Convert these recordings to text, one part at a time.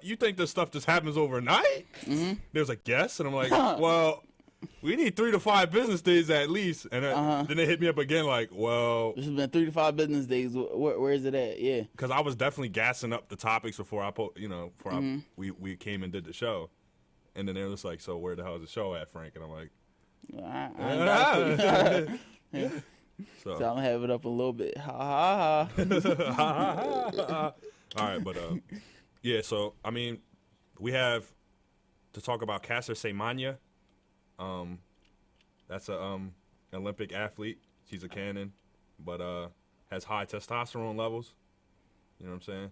you think this stuff just happens overnight? Mm-hmm. They was like, yes. And I'm like, well, we need 3 to 5 business days at least. And then they hit me up again like, well. This has been 3 to 5 business days. Where is it at? Yeah. Because I was definitely gassing up the topics before we came and did the show. And then they were just like, so where the hell is the show at, Frank? And I'm like, yeah. So I'm going to have it up a little bit. Ha, ha, ha. All right, but yeah, so, I mean, we have to talk about Caster Semanya. That's a Olympic athlete. She's a cannon, but has high testosterone levels. You know what I'm saying?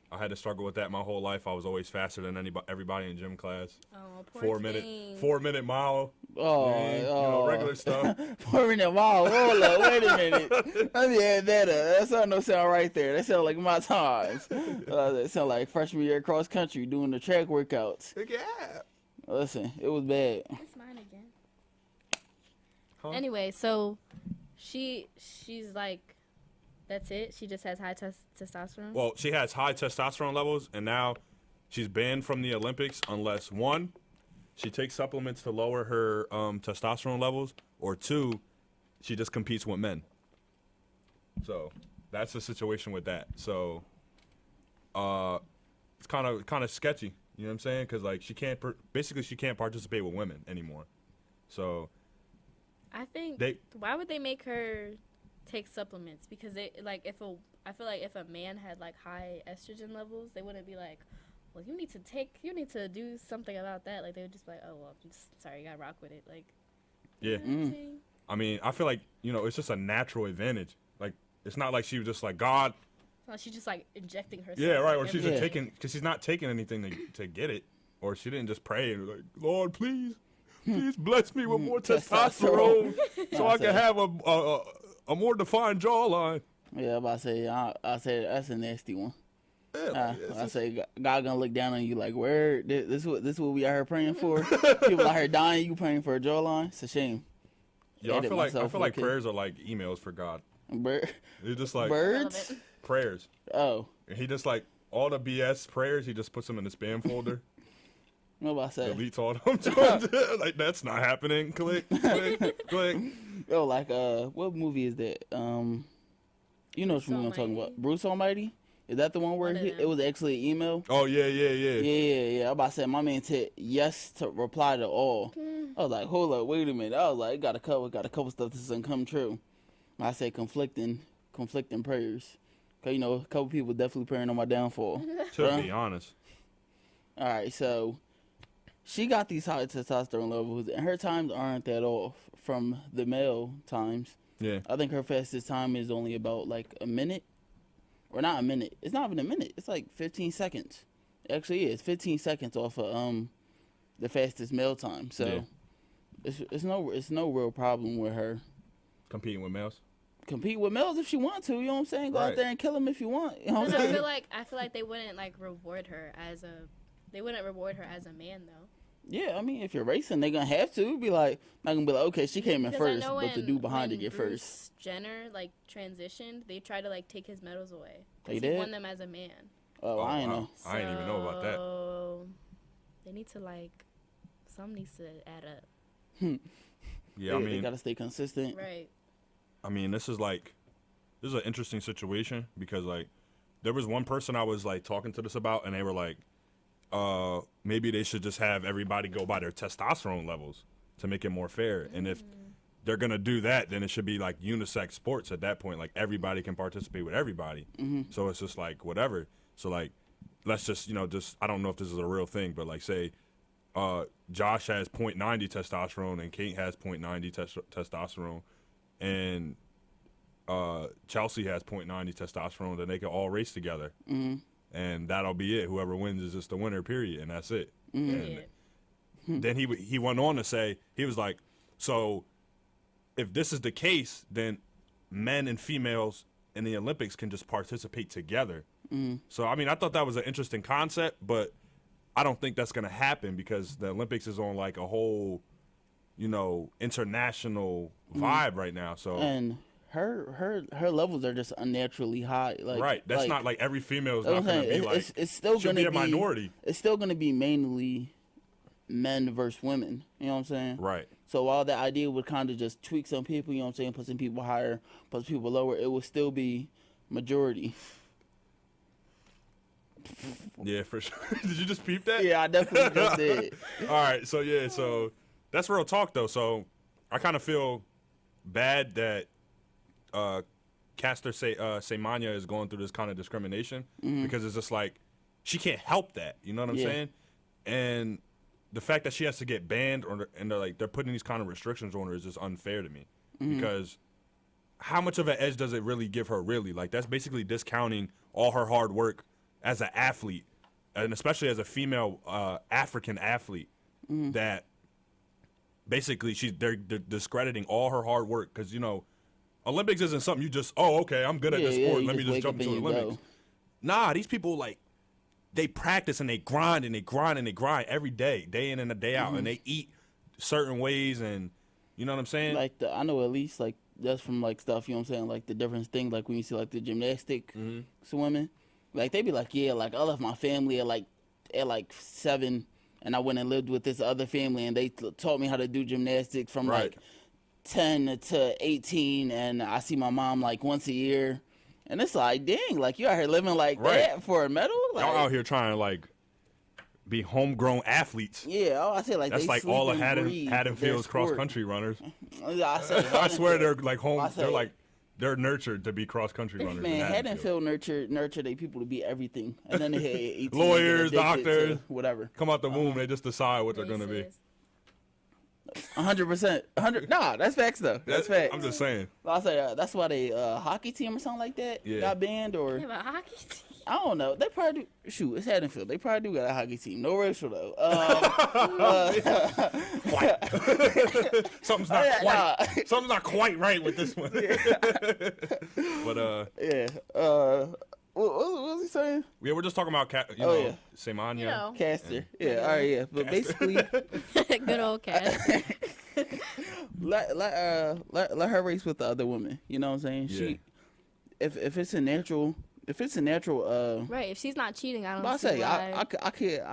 I had to struggle with that my whole life. I was always faster than everybody in gym class. Oh, poor thing. 4 minute mile. Regular stuff. 4 minute mile. Hold up, wait a minute. Let me add that up. That don't sound right there. That sound like my times. That sound like freshman year cross country doing the track workouts. Yeah. Listen, it was bad. It's mine again. Huh? Anyway, so she's like, that's it? She just has high testosterone? Well, she has high testosterone levels, and now she's banned from the Olympics unless, 1, she takes supplements to lower her testosterone levels, or 2, she just competes with men. So that's the situation with that. So it's kind of sketchy. You know what I'm saying? Because like she can't participate with women anymore. So I think why would they make her take supplements? Because I feel like if a man had like high estrogen levels, they wouldn't be like, well, you need to do something about that. Like they would just be like, oh well, I'm just sorry, you gotta rock with it. Like, yeah. I mean, I feel like it's just a natural advantage. Like it's not like she was just like God. Well, she's just like injecting herself. Yeah, right. Or she's just taking, because she's not taking anything to get it, or she didn't just pray and like, Lord, please bless me with more testosterone, so I can have a more defined jawline. Yeah, I'm about to say, I say that's a nasty one. Yeah, I say God gonna look down on you like, where this what we out here praying for? People out here dying, you praying for a jawline? It's a shame. Yeah, I feel like prayers are like emails for God. They're just like birds. Prayers. Oh. And he just like all the BS prayers. He just puts them in the spam folder. What about that? Deletes all them. Like that's not happening. Click. Yo, like what movie is that? You know what movie I'm talking about? Bruce Almighty. Is that the one where it was actually an email? Oh yeah. Yeah. I'm about to say my man said yes to reply to all. I was like, hold up, wait a minute. I was like, got a couple stuff that doesn't come true. I say conflicting prayers. Cause a couple people definitely praying on my downfall. To be honest. All right, so she got these high testosterone levels, and her times aren't that off from the male times. Yeah. I think her fastest time is only about like a minute, or not a minute. It's not even a minute. It's like 15 seconds. Actually, it's 15 seconds off of the fastest male time. So it's no real problem with her competing with males. Compete with males if she want to, you know what I'm saying? Go out there and kill them if you want. You know what I'm saying? I feel like they wouldn't like reward her as a man though. Yeah, I mean if you're racing, they're gonna have to be like, not gonna be like, okay, she came in first, but the dude behind her get Bruce first. Jenner like transitioned, they tried to like take his medals away. They did? He won them as a man. Oh, I ain't know. I didn't even know about that. They need to something needs to add up. Yeah, they gotta stay consistent. Right. I mean, this is an interesting situation because like there was one person I was like talking to this about, and they were like, maybe they should just have everybody go by their testosterone levels to make it more fair. And if they're gonna do that, then it should be like unisex sports at that point. Like everybody can participate with everybody. So it's just like whatever. So like, let's just I don't know if this is a real thing, but like say, Josh has 0.90 testosterone and Kate has 0.90 testosterone. And Chelsea has 0.90 testosterone, then they can all race together. And that'll be it. Whoever wins is just the winner, period. And that's it. And then he went on to say, he was like, so if this is the case, then men and females in the Olympics can just participate together. So, I mean, I thought that was an interesting concept, but I don't think that's going to happen because the Olympics is on like a whole international vibe right now. So and her levels are just unnaturally high. Like, right. That's like, not like every female is not going to be like. It's still going to be a minority. It's still going to be mainly men versus women. You know what I'm saying? Right. So while the idea would kind of just tweak some people, you know what I'm saying, put some people higher, put some people lower, it would still be majority. Yeah, for sure. Did you just peep that? Yeah, I definitely just did. All right, so that's real talk though. So I kind of feel bad that Caster Semanya is going through this kind of discrimination because it's just like she can't help that. You know what I'm saying? And the fact that she has to get banned and they're putting these kind of restrictions on her is just unfair to me because how much of an edge does it really give her? Really, like that's basically discounting all her hard work as an athlete, and especially as a female African athlete, that basically they're discrediting all her hard work because Olympics isn't something you just okay, I'm good at this sport, let me just jump into the Olympics. Go. Nah, these people like they practice and they grind and they grind and they grind every day in and day out, and they eat certain ways, and you know what I'm saying? Like I know at least like that's from like stuff, you know what I'm saying, like the different thing, like when you see like the gymnastic swimming. Like, they be like, yeah, like, I left my family at 7, and I went and lived with this other family, and they taught me how to do gymnastics from, like, 10 to 18, and I see my mom, like, once a year. And it's like, dang, like, you out here living like that for a medal? Like, y'all out here trying to, like, be homegrown athletes. Yeah, I say, like, that's they like sleep all of and Haddonfield's cross-country runners. I swear they're, like, they're nurtured to be cross-country runners. Man, Haddonfield nurture their people to be everything. And then they had 18 lawyers, doctors, whatever. Come out the womb, they just decide what they're going to be. 100%. Nah, that's facts, though. That's facts. I'm just saying. I'll say that's why they hockey team or something like that got banned, or... They have a hockey team? I don't know. They probably do. Shoot, it's Haddonfield. They probably do got a hockey team. No racial, though. Something's not quite right with this one. But yeah. What was he saying? Yeah, we're just talking about Semanya. Caster. Yeah. All right. Yeah. But basically, good old Caster. let her race with the other women. You know what I'm saying? Yeah. If it's a natural. Right, if she's not cheating, I don't see why. I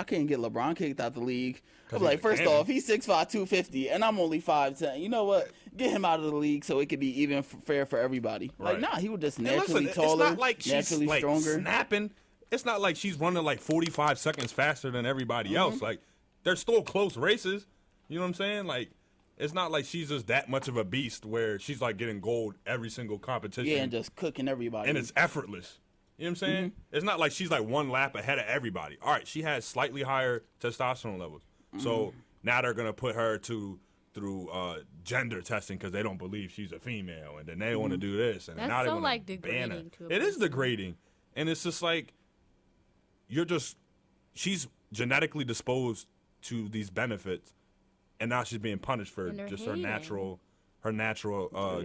can't get LeBron kicked out the league. I'm like, first off, he's 6'5", 250, and I'm only 5'10". You know what? Get him out of the league so it could be even fair for everybody. Right. Like, nah, he was just naturally taller, it's not like naturally she's, stronger. Snapping. It's not like she's running like 45 seconds faster than everybody else. Like, they're still close races. You know what I'm saying? Like, it's not like she's just that much of a beast where she's like getting gold every single competition. Yeah, and just cooking everybody. And it's effortless. You know what I'm saying? It's not like she's like one lap ahead of everybody. All right, she has slightly higher testosterone levels. So now they're going to put her through gender testing because they don't believe she's a female. And then they want to do this. And that's now they so, want like, to ban her. degrading to a It is person. degrading. And it's just like she's genetically disposed to these benefits. And now she's being punished for just her natural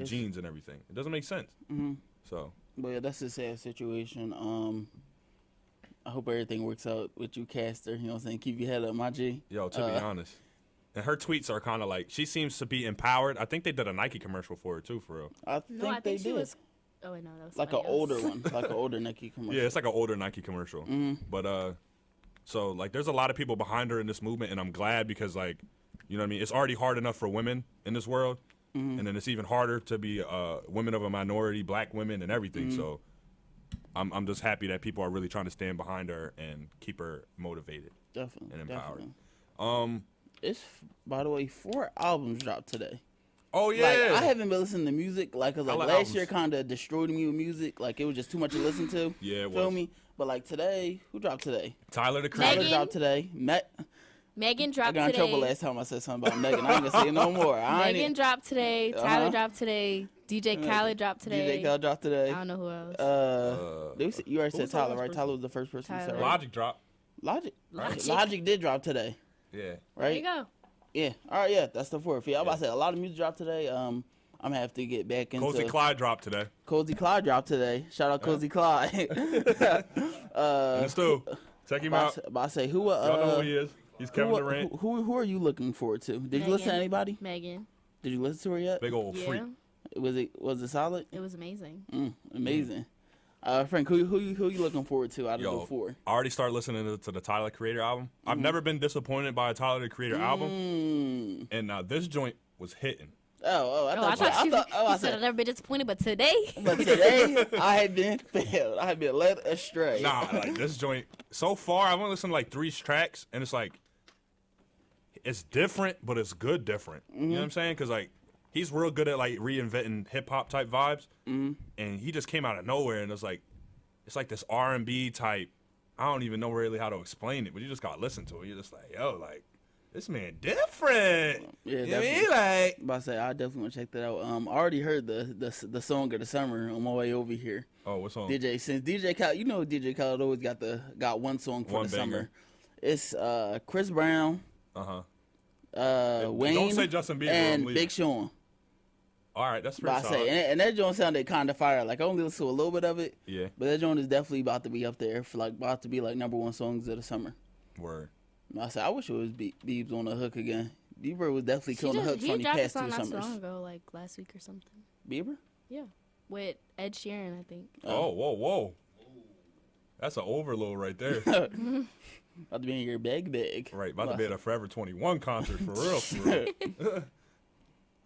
genes and everything. It doesn't make sense. So... But yeah, that's a sad situation. I hope everything works out with you, Caster. You know what I'm saying? Keep your head up, my G. Yo, to be honest. And her tweets are kind of like, she seems to be empowered. I think they did a Nike commercial for her, too, for real. I think they did. Oh, wait, no, that was like an older one. Like an older Nike commercial. Yeah, it's like an older Nike commercial. But, so, like, there's a lot of people behind her in this movement, and I'm glad because, like, you know what I mean? It's already hard enough for women in this world. And then it's even harder to be women of a minority, black women, and everything. So I'm just happy that people are really trying to stand behind her and keep her motivated, definitely, and empowered. Definitely. It's, by the way, 4 albums dropped today. Oh yeah, like, I haven't been listening to music cause like last year kind of destroyed me with music. Like it was just too much to listen to. Yeah, it feel was. me? But like today, who dropped today? Tyler the Creator. Tyler dropped today. Megan dropped today. I got in trouble last time I said something about Megan. I ain't gonna say no more. Megan dropped today. Tyler dropped today. DJ Khaled dropped today. DJ Khaled dropped today. I don't know who else. You already said Tyler, right? Tyler was the first person you said, right? Logic dropped. Logic did drop today. Yeah. Right? There you go. Yeah. All right, yeah. That's the 4th. Yeah, I'm about to say a lot of music dropped today. I'm gonna have to get back into... Cozy CLYDE dropped today. Cozy CLYDE dropped today. Shout out Cozy CLYDE. And Stu, check him out. About to say, who... Y'all know who he is. He's Kevin Durant. Who are you looking forward to? Did you listen to anybody? Megan. Did you listen to her yet? Big old freak. Was it solid? It was amazing. Amazing. Frank, who you looking forward to out of the four? I already started listening to the Tyler the Creator album. I've never been disappointed by a Tyler the Creator album, and this joint was hitting. I thought you said I've never been disappointed, but today. I had been failed. I had been led astray. Nah, like this joint. So far, I've only listened to like 3 tracks, and it's like, it's different, but it's good different. You know what I'm saying? Because like, he's real good at like reinventing hip hop type vibes, and he just came out of nowhere, and it's like this R&B type. I don't even know really how to explain it, but you just gotta listen to it. You're just like, yo, like, this man different. Yeah, you know what I mean? Like, I'm about to say, I definitely want to check that out. I already heard the song of the summer on my way over here. Oh, what song? DJ Khaled, you know DJ Khaled always got one song for the summer. It's Chris Brown, Wayne, don't say Justin Bieber, and Big Sean. All right, that's pretty solid. And that joint sounded kind of fire. Like I only listened to a little bit of it. Yeah. But that joint is definitely about to be up there for about to be like #1 songs of the summer. Word. I wish it was Biebs on the hook again. Bieber was definitely killing the hooks when he passed 2 summers. He dropped a song not so long ago, like last week or something. Bieber? Yeah, with Ed Sheeran, I think. Oh, whoa. That's an overload right there. About to be in your bag. Right, about to be at a Forever 21 concert, for real.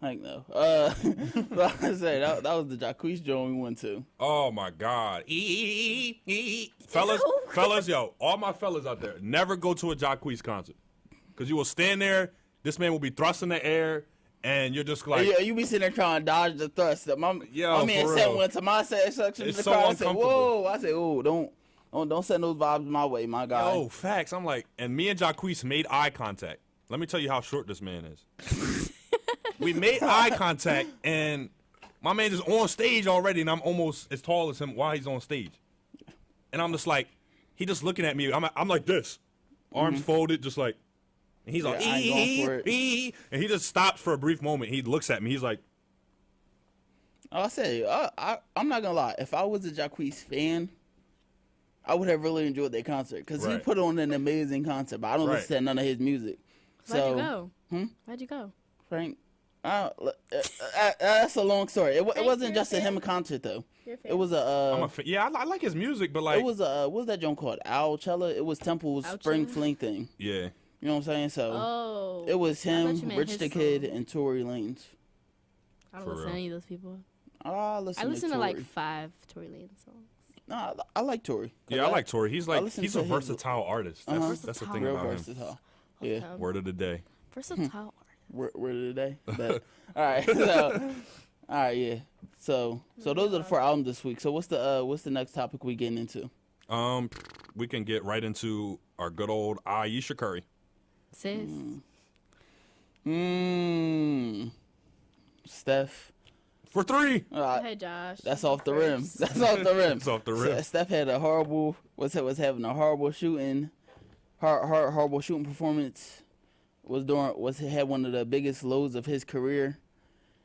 Heck no. Like I say, that was the Jacquees joint we went to. Oh my God. Fellas, yo, all my fellas out there, never go to a Jacquees concert. Because you will stand there, this man will be thrust in the air, and you're just like... Yeah, you be sitting there trying to dodge the thrust. My man said one to my section of the crowd. I said, whoa. I said, oh, don't send those vibes my way, my guy. Oh, facts. I'm like, and me and Jacquees made eye contact. Let me tell you how short this man is. We made eye contact, and my man is on stage already, and I'm almost as tall as him while he's on stage. And I'm just like, he just looking at me. I'm like this, arms folded, just like, and he's like, and he just stops for a brief moment. He looks at me. He's like, I'll say, I'm not gonna lie. If I was a Jacquees fan, I would have really enjoyed that concert because he put on an amazing concert. But I don't listen to none of his music. Why'd you go? Why'd you go, Frank? That's a long story. It wasn't just a him concert though. It was I like his music, but like it was what was that joint called? Owlchella. It was Temple's Spring Fling thing. Yeah. You know what I'm saying? So it was him, Rich the Kid, and Tory Lanez. I don't listen to any of those people. I listen to like 5 Tory Lanez songs. No, I like Tory. Yeah, I like Tory. He's a versatile artist. That's the thing about him. Yeah. Word of the day. Versatile artist. Word of the day. But, all right. Yeah. So those are the 4 albums this week. So what's the next topic we getting into? We can get right into our good old Ayesha Curry. Sis. Steph. For 3. Hey Josh. That's off the rim. That's off the rim. It's off the rim. Steph had a horrible. Was having a horrible shooting. Horrible shooting performance. Had one of the biggest lows of his career.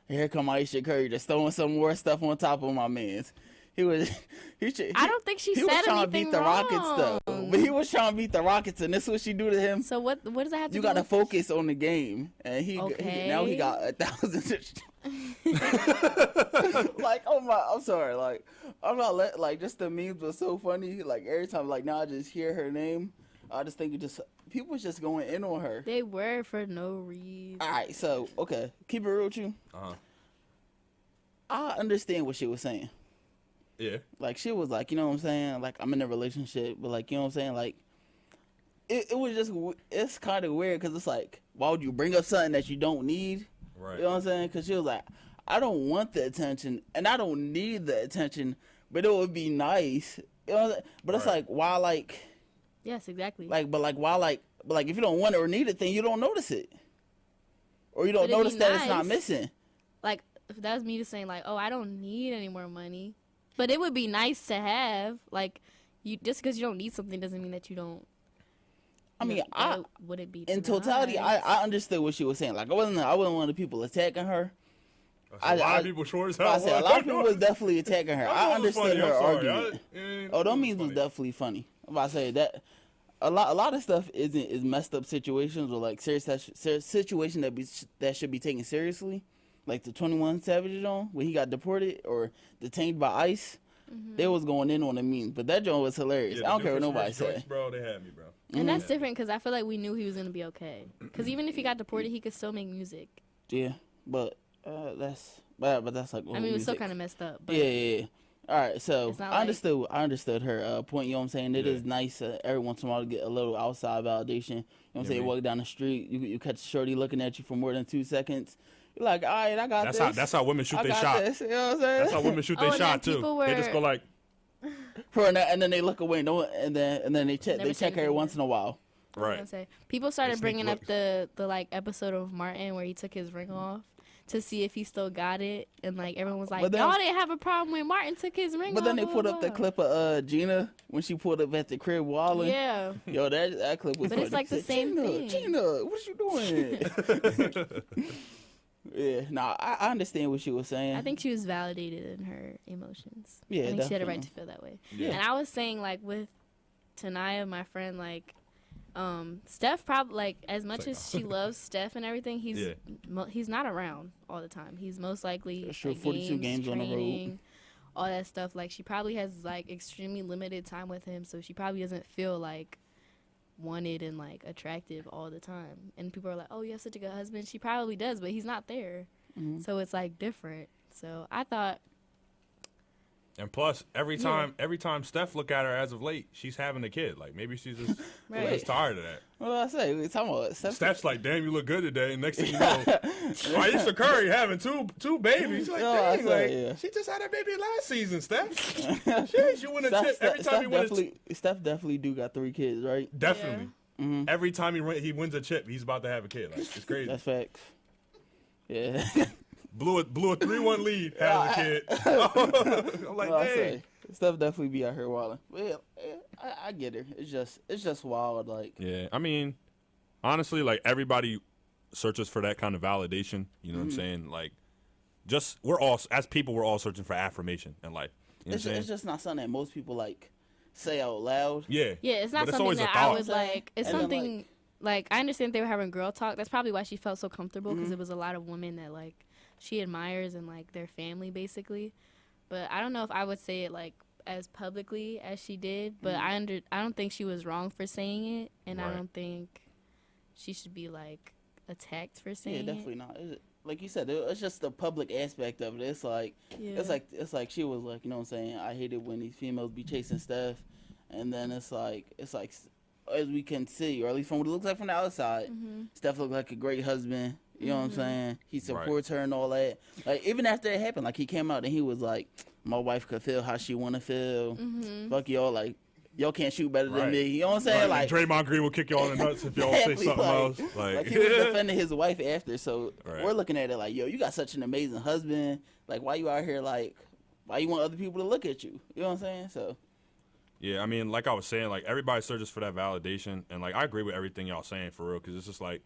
And here come Ayesha Curry just throwing some more stuff on top of my man's. I don't think she said anything wrong. He was trying to beat the Rockets though, but he was trying to beat the Rockets, and this is what she do to him. So what does that have to do? You got to focus on the game, and now he got 1,000. Like, oh my, I'm sorry. Like, I'm not just the memes were so funny. Like every time, like now I just hear her name, I just think people was just going in on her. They were for no reason. All right, so okay, keep it real with you. I understand what she was saying. Yeah. Like, she was like, you know what I'm saying? Like, I'm in a relationship, but, like, you know what I'm saying? Like, it was just, it's kind of weird because it's like, why would you bring up something that you don't need? Right. You know what I'm saying? Because she was like, I don't want the attention, and I don't need the attention, but it would be nice. You know what I'm saying? But it's like, why, like... Yes, exactly. But if you don't want it or need it, then you don't notice it. Or you don't notice that it's not missing. Like, if that was me just saying, like, oh, I don't need any more money. But it would be nice to have, like, just because you don't need something doesn't mean that you don't. I mean, would it be in totality? Nice? I understood what she was saying. Like, I wasn't one of the people attacking her. A lot of people short as hell. I said a lot of people was definitely attacking her. I understood her argument. Them memes was definitely funny. I'm about to say that a lot of stuff is messed up situations or like serious situation that should be taken seriously. like the 21 Savage on when he got deported or detained by ICE. They was going in on the meme, but that joint was hilarious. I don't care what nobody say. Bro, they had me, bro. And that's different because I feel like we knew he was gonna be okay. Because even if he got deported, he could still make music. Yeah, but that's like. I mean, it was still kind of messed up. But Yeah. All right, so I understood her point. You know what I'm saying? It is nice every once in a while to get a little outside validation. You know what I'm saying? You walk down the street, you catch a shorty looking at you for more than 2 seconds. You're like, all right, I got this. That's how women shoot their shot. This, you know what I'm saying? That's how women shoot their shot too. They just go like, and then they look away. And then they check every once in a while. Right. People started bringing up the like episode of Martin where he took his ring off to see if he still got it, and like everyone was like, y'all didn't have a problem when Martin took his ring off. But then they put up the clip of Gina when she pulled up at the crib walling. Yeah. Yo, that clip was. But it's like the same thing. Gina, what you doing? Yeah, no, I understand what she was saying. I think she was validated in her emotions. Yeah, I think definitely. she had a right to feel that way. Yeah. And I was saying like with Tanaya, my friend, like Steph probably like as much as she loves Steph and everything, he's not around all the time. He's most likely Sure, at 42 games on the road. All that stuff. Like she probably has like extremely limited time with him, so she probably doesn't feel like wanted and like attractive all the time. And people are like, oh, you have such a good husband. She probably does, but he's not there. So it's like different. So I thought. And plus, every time Steph look at her as of late, she's having a kid. Like maybe she's just, just tired of that. What did I say? We talking about Steph's like, damn, you look good today. And next thing you know, Ayesha Curry having two babies. She's like, dang, she just had a baby last season, Steph. She win a chip every time he wins. Steph definitely do got 3 kids, right? Definitely. Yeah. Every time he wins a chip, he's about to have a kid. Like it's crazy. That's facts. Yeah. Blew a 3-1 lead, has a kid. I'm like, dang. Steph definitely be out here wilding. Well, I get her. It's just wild. Like, yeah, I mean, honestly, like everybody searches for that kind of validation. You know what I'm saying? Like, we're all searching for affirmation in life. You know what I'm saying? It's just not something that most people like say out loud. Yeah. Yeah, it's not something that I would like. It's something like I understand they were having girl talk. That's probably why she felt so comfortable because it was a lot of women that like she admires and like their family basically. But I don't know if I would say it like as publicly as she did. But I don't think she was wrong for saying it, and I don't think she should be like attacked for saying it. Yeah, definitely not. Like you said, it's just the public aspect of it. It's like it's like she was like, you know what I'm saying? I hate it when these females be chasing Steph, and then it's like as we can see, or at least from what it looks like from the outside, Steph looked like a great husband. You know what I'm saying? He supports her and all that. Like even after it happened, like he came out and he was like, "My wife could feel how she want to feel. Fuck y'all, like y'all can't shoot better than me." You know what I'm saying? Like Draymond Green will kick y'all in the nuts if y'all say something else. Like he was defending his wife after, so we're looking at it like, "Yo, you got such an amazing husband. Like why you out here like, why you want other people to look at you?" You know what I'm saying? So. Yeah, I mean, like I was saying, like everybody searches for that validation, and like I agree with everything y'all saying for real, because it's just like,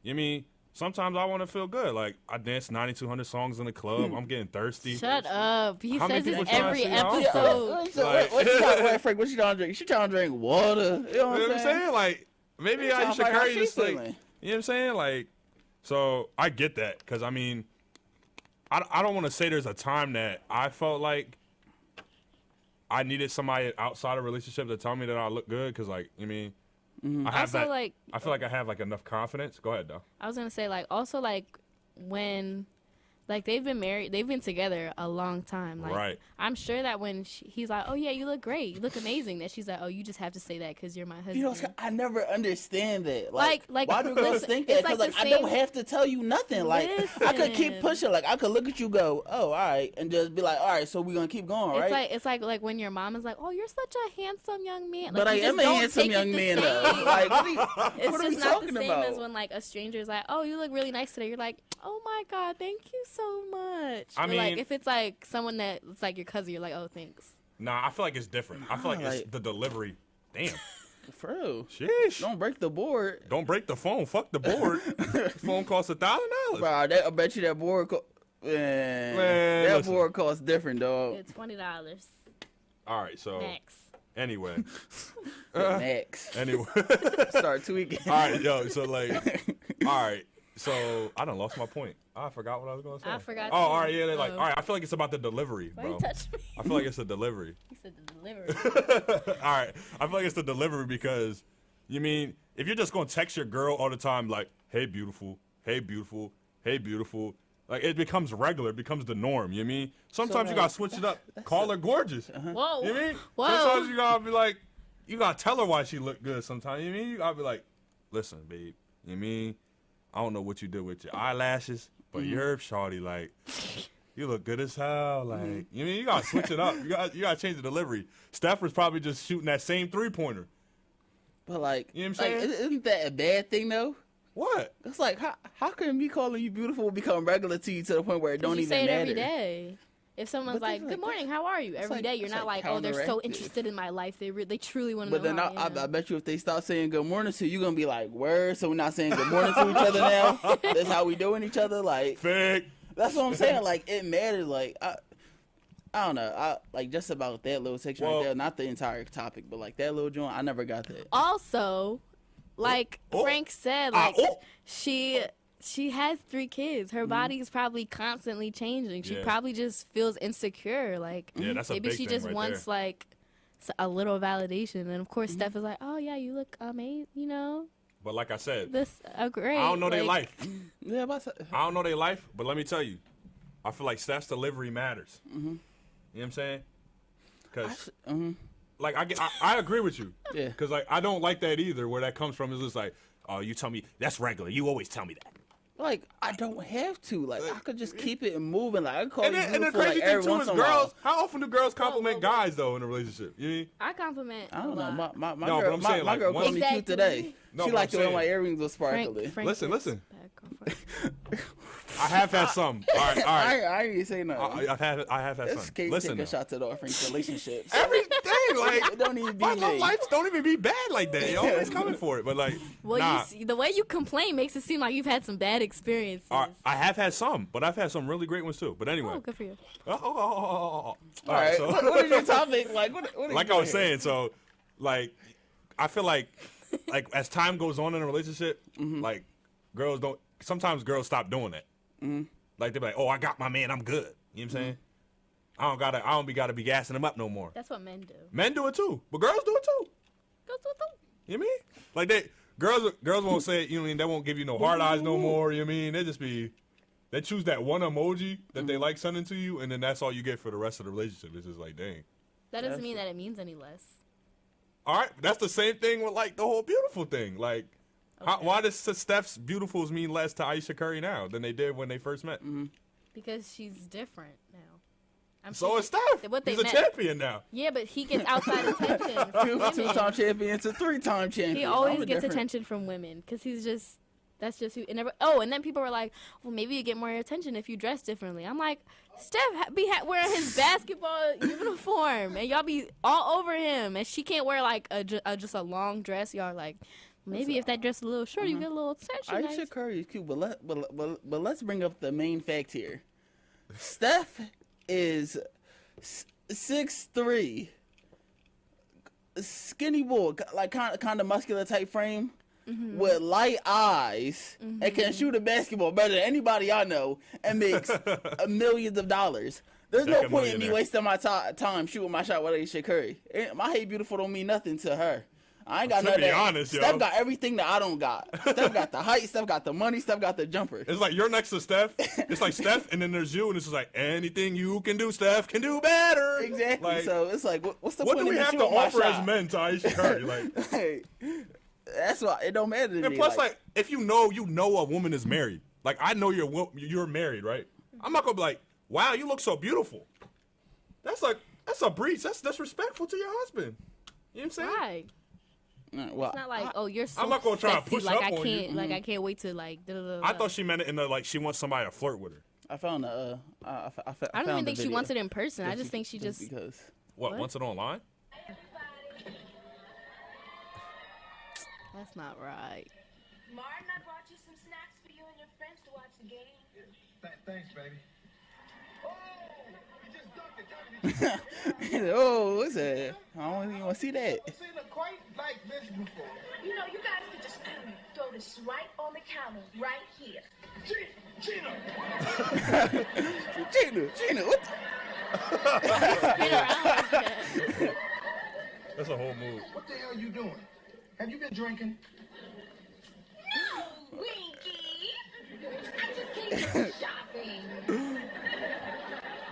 you mean. Sometimes I want to feel good. Like, I danced 9,200 songs in the club. I'm getting thirsty. Shut up. He says this every episode. What you trying to drink? She trying to drink water. You know what I'm saying? Like, maybe Ayesha Curry just, like, you know what I'm saying? Like, so I get that. Because, I mean, I don't want to say there's a time that I felt like I needed somebody outside of a relationship to tell me that I look good. Because, like, you mean... I have also, that. Like, I feel like I have like enough confidence. Go ahead, though. I was gonna say like also like when like they've been together a long time. Like I'm sure that when he's like, "Oh yeah, you look great, you look amazing," that she's like, "Oh, you just have to say that because you're my husband." You know, I never understand that. Like why do girls listen, think that? Because like I don't have to tell you nothing. Like I could keep pushing. Like I could look at you, go, "Oh, all right," and just be like, "All right, so we're gonna keep going, right?" It's like when your mom is like, "Oh, you're such a handsome young man." Like, but I am a handsome young man. Like what are we talking not the same about? as when like a stranger is like, "Oh, you look really nice today." You're like, "Oh my god, thank you so much." I mean, like if it's like someone that's like your cousin, you're like, "Oh, thanks." Nah, I feel like it's different. I feel like it's the delivery. Damn. For real. Sheesh. Don't break the board. Don't break the phone. Fuck the board. Phone costs $1,000. Bro, I bet you that board that board costs different, dog. It's $20. All right, so Max. Anyway. Max. Anyway. Start tweaking. All right, yo, so like, all right. So I done lost my point. I forgot what I was gonna say. I forgot. Oh, all right, yeah. They're like, all right. I feel like it's about the delivery, Why bro. you touch me? I feel like it's the delivery. He said the delivery. All right, I feel like it's the delivery because, you mean, if you're just gonna text your girl all the time like, "Hey, beautiful. Hey, beautiful. Hey, beautiful," like it becomes regular. It becomes the norm. You mean? Sometimes you gotta switch it up. Call her gorgeous. Whoa. You mean? Whoa. Sometimes you gotta be like, you gotta tell her why she look good. Sometimes you mean you gotta be like, listen, babe. You mean? I don't know what you did with your eyelashes, but you're shawty, like, you look good as hell. Like, you mean, you gotta switch it up. You gotta change the delivery. Steph was probably just shooting that same 3-pointer. But like, You know what I'm saying? isn't that a bad thing though? What? It's like how can me calling you beautiful become regular to you to the point where it don't you even say it matter? every day. If someone's But like, that's "Good like- morning, how are you?" Every like- day, you're it's not like like, "Oh, they're so counteractive. interested in my life. They truly want to But know." then how I am." I bet you if they start saying good morning to you, you're gonna be like, word. So we're not saying good morning to each other now. That's how we doing each other. Like Fake. that's what I'm saying. Like it matters. Like I don't know. I like just about that little section Well- right there. Not the entire topic, but like that little joint. I never got that. Also, like Oh. Frank said, like Oh. she has 3 kids. Her body's probably constantly changing. She Yeah. probably just feels insecure. Like Yeah, that's a maybe big she thing just right wants there. like a little validation. And of course, Steph is like, "Oh yeah, you look amazing. You know, But like I said, this great." I don't know their like, life. Yeah, but I don't know their life, but let me tell you, I feel like Steph's delivery matters. You know what I'm saying? Because, like, I agree with you. Yeah. Because, like, I don't like that either, where that comes from is just like, oh, you tell me, that's regular. You always tell me that. like I don't have to. Like I could just keep it moving. Like I could call And you the beautiful crazy like thing, every too, once is in a while. girls, how often do girls compliment whoa, whoa. guys, though, in a relationship? You mean? I compliment. I don't a know. lot. My No, but girl, I'm saying, my like, girl once- called me cute today. No, She but liked the I'm way my saying- earrings was sparkly. Frank Listen, gets listen. bad girlfriend. I have had some. All right, all right. I ain't say nothing. I have had Let's some. take Listen, a though. shot to the Frank's relationships. Every day, like, It don't even be my love me. lives don't even be bad like that. Y'all always coming for it, but like, Well, nah. you see, the way you complain makes it seem like you've had some bad experiences. All right, I have had some, but I've had some really great ones too. But anyway, Oh, good for you. All All right. so, What is your topic? Like what are like you I was doing here? saying, so like, I feel like as time goes on in a relationship, like girls don't. Sometimes girls stop doing that. Like they're like, oh, I got my man, I'm good. You know what I'm saying? I don't gotta be gassing him up no more. That's what men do. Men do it too, but girls do it too. Go to the You know what I mean? Like girls won't say it, you know what I mean? They won't give you no hard eyes no more, you know what I mean? They choose that one emoji that they like sending to you, and then that's all you get for the rest of the relationship. It's just like, dang. That doesn't mean that it means any less. All right, that's the same thing with like the whole beautiful thing. Like, why does Steph's beautifuls mean less to Ayesha Curry now than they did when they first met? Because she's different now. So is Steph. What they He's a meant- champion now. Yeah, but he gets outside attention from women. Two-time champion to 3-time champion. He I'm always a gets different- attention from women because that's just who. And then people were like, well, maybe you get more attention if you dress differently. I'm like, Steph be wearing his basketball uniform, and y'all be all over him, and she can't wear like just a long dress. Y'all are like, maybe if that dress is a little short, you get a little attention. Ayesha Curry is cute, but let's bring up the main fact here. Steph is 6'3", skinny boy, like kind of muscular type frame, with light eyes, and can shoot a basketball better than anybody I know, and makes millions of dollars. There's no Like a point in me millionaire. wasting my time shooting my shot with Ayesha Curry. My hey beautiful don't mean nothing to her. I ain't got To none of be that. honest, yo. Steph got everything that I don't got. Steph got the height. Steph got the money. Steph got the jumper. It's like you're next to Steph. It's like Steph, and then there's you, and it's just like anything you can do, Steph can do better. Exactly. Like, So it's like, what's the what point do we in have to shooting my offer shot? as men to Ayesha Curry? Like, Hey, that's why it don't matter to and me. plus, like, if you know a woman is married. Like, I know you're married, right? I'm not gonna be like, wow, you look so beautiful. That's a breach. That's disrespectful to your husband. You know what I'm saying? Right. well, It's not like, oh, you're so I'm not gonna try to sexy, push like up I on you. can't, like I can't wait to like. Da, da, da, da. I thought she meant it in the like she wants somebody to flirt with her. I found I I don't even think she wants it in person. I just think she just. because What? Wants it online? That's not right. Martin, I brought you some snacks for you and your friends to watch the game. Thanks, baby. Oh, you just dunked it, didn't you? oh, what's that? I don't even want to see that. I've seen her quite like this before. You know, you guys could just throw notice right on the counter, right here. Gina! Gina, what That's a whole move. What the hell are you doing? Have you been drinking? No, Winky. I just came from shopping.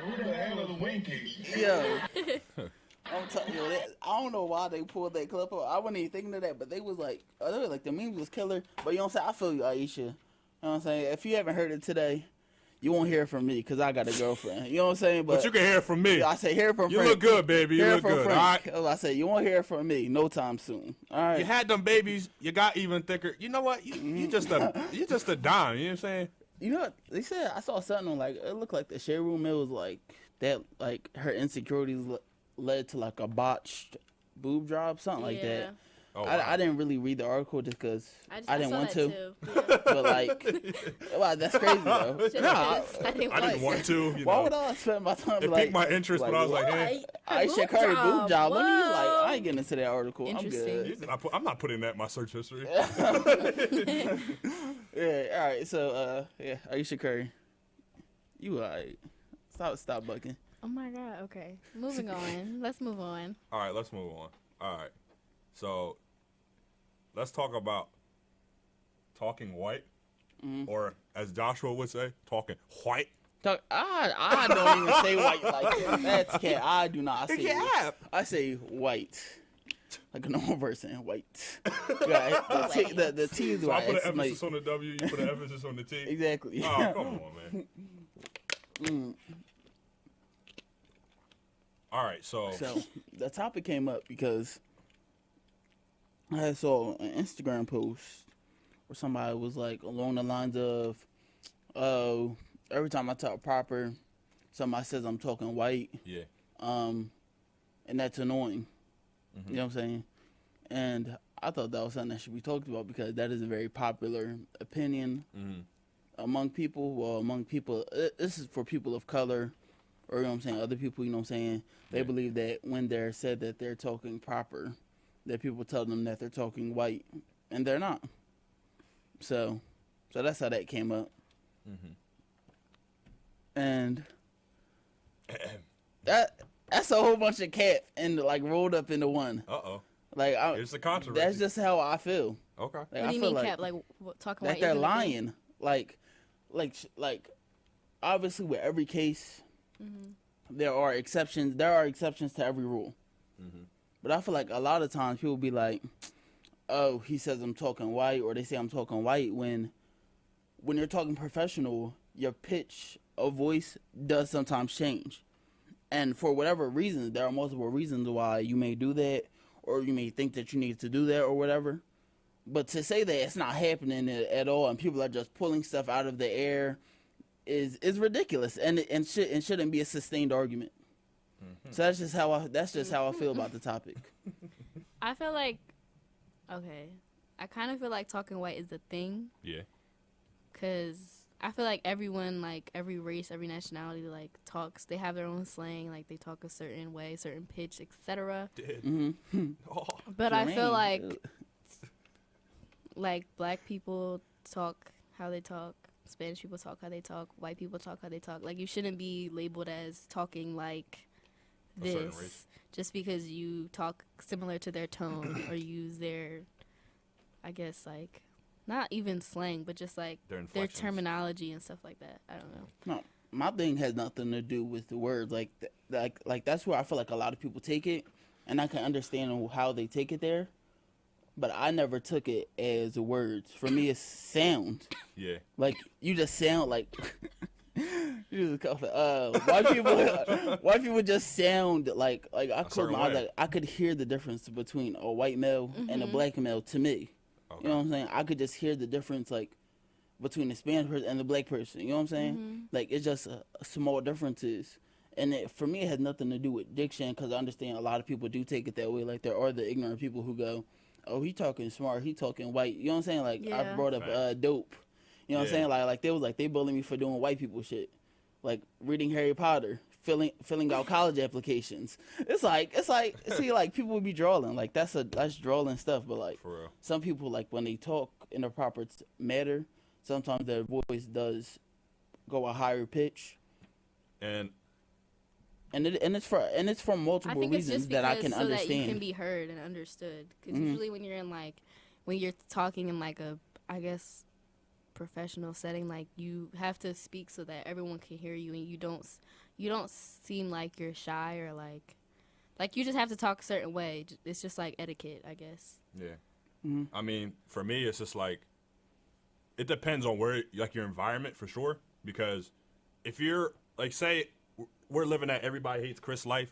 Who the hell are the Winkies? Yo. I'm telling you, I don't know why they pulled that clip up. I wasn't even thinking of that, but they was like the memes was killer. But you know what I'm saying? I feel you, Ayesha. You know what I'm saying? If you haven't heard it today, you won't hear it from me because I got a girlfriend. You know what I'm saying? But you can hear it from me. I say hear it from You Frank. look good, baby. You Hear it look from good. Frank. All right. I say you won't hear it from me no time soon. All right. You had them babies. You got even thicker. You know what? You just a dime. You know what I'm saying? You know what they said? I saw something on like it looked like the shade room. It was like that. Like her insecurities led to like a botched boob job, something like that. Oh, wow. I didn't really read the article just because I didn't saw want that to. too. Yeah. But like, wow, that's crazy though. Just Nah, 'cause I didn't I didn't want to. You why know. would I spend my time? It like, piqued my interest, but I was like, hey. Ayesha Curry boob job. Let me I ain't getting into that article. I'm Interesting. good. I'm not putting that in my search history. Yeah. All right. So yeah, Ayesha Curry, you alright? Stop bucking. Oh my god. Okay. Moving on. Let's move on. All right, let's move on. All right. So let's talk about talking white, or as Joshua would say, talking white. I don't even say white like that. That's cat. I do not say. Yeah. I say white, like a normal person. White. Right. The T is So I right. put an It's emphasis like- on the W. You put an emphasis on the T. Exactly. Oh, come on, man. All right, so So the topic came up because I saw an Instagram post where somebody was like along the lines of, "Oh, every time I talk proper, somebody says I'm talking white, yeah, and that's annoying." You know what I'm saying? And I thought that was something that should be talked about because that is a very popular opinion among people. Well, among people, this is for people of color, or you know what I'm saying, other people. You know what I'm saying? They believe that when they're said that they're talking proper, that people tell them that they're talking white, and they're not. So that's how that came up. And that's a whole bunch of cat and like rolled up into one. Like here's the controversy. That's just how I feel. Okay. Like, What do I you feel mean, like, Cap? Like talking like white? they're isn't a thing? lying. Like obviously with every case, there are exceptions. There are exceptions to every rule. But I feel like a lot of times people be like, "Oh, he says I'm talking white," or they say I'm talking white when you're talking professional, your pitch of voice does sometimes change. And for whatever reasons, there are multiple reasons why you may do that, or you may think that you need to do that, or whatever. But to say that it's not happening at all, and people are just pulling stuff out of the air, is ridiculous, and shouldn't be a sustained argument. So that's just how I feel about the topic. I feel like, okay, I kind of feel like talking white is a thing. Yeah. Cause I feel like everyone, like every race, every nationality, like talks. They have their own slang, like they talk a certain way, certain pitch, etc. But I feel like black people talk how they talk, Spanish people talk how they talk, white people talk how they talk. Like you shouldn't be labeled as talking like A certain race. this just because you talk similar to their tone or use their, I guess, like not even slang, but just like Their their inflections. terminology and stuff like that. I don't know. No, my thing has nothing to do with the words. Like that's where I feel like a lot of people take it, and I can understand how they take it there. But I never took it as words. For me, it's sound. Yeah. Like you just sound like. You just white people just sound like I close certain my eyes, way. like I could hear the difference between a white male and a black male to me. Okay. You know what I'm saying? I could just hear the difference, like, between the Spanish person and the black person. You know what I'm saying? Like, it's just small differences. And for me, it has nothing to do with diction, because I understand a lot of people do take it that way. Like, there are the ignorant people who go, "Oh, he talking smart, he talking white." You know what I'm saying? Like, I Yeah. brought up dope. You know what I'm saying? Like they bully me for doing white people shit. Like, reading Harry Potter, filling out college applications. It's like see, like people would be drawing, like that's drawing stuff, but like For real. some people, like when they talk in a proper manner, sometimes their voice does go a higher pitch. And it's for I multiple think it's reasons just that I because can so understand. that you can be heard and understood. Because usually when you're in like, when you're talking in like a, I guess, professional setting, like you have to speak so that everyone can hear you, and you don't seem like you're shy or like you just have to talk a certain way. It's just like etiquette, I guess. yeah. I mean, for me, it's just like, it depends on where, like, your environment for sure. Because if you're, like, say, we're living at Everybody Hates Chris life,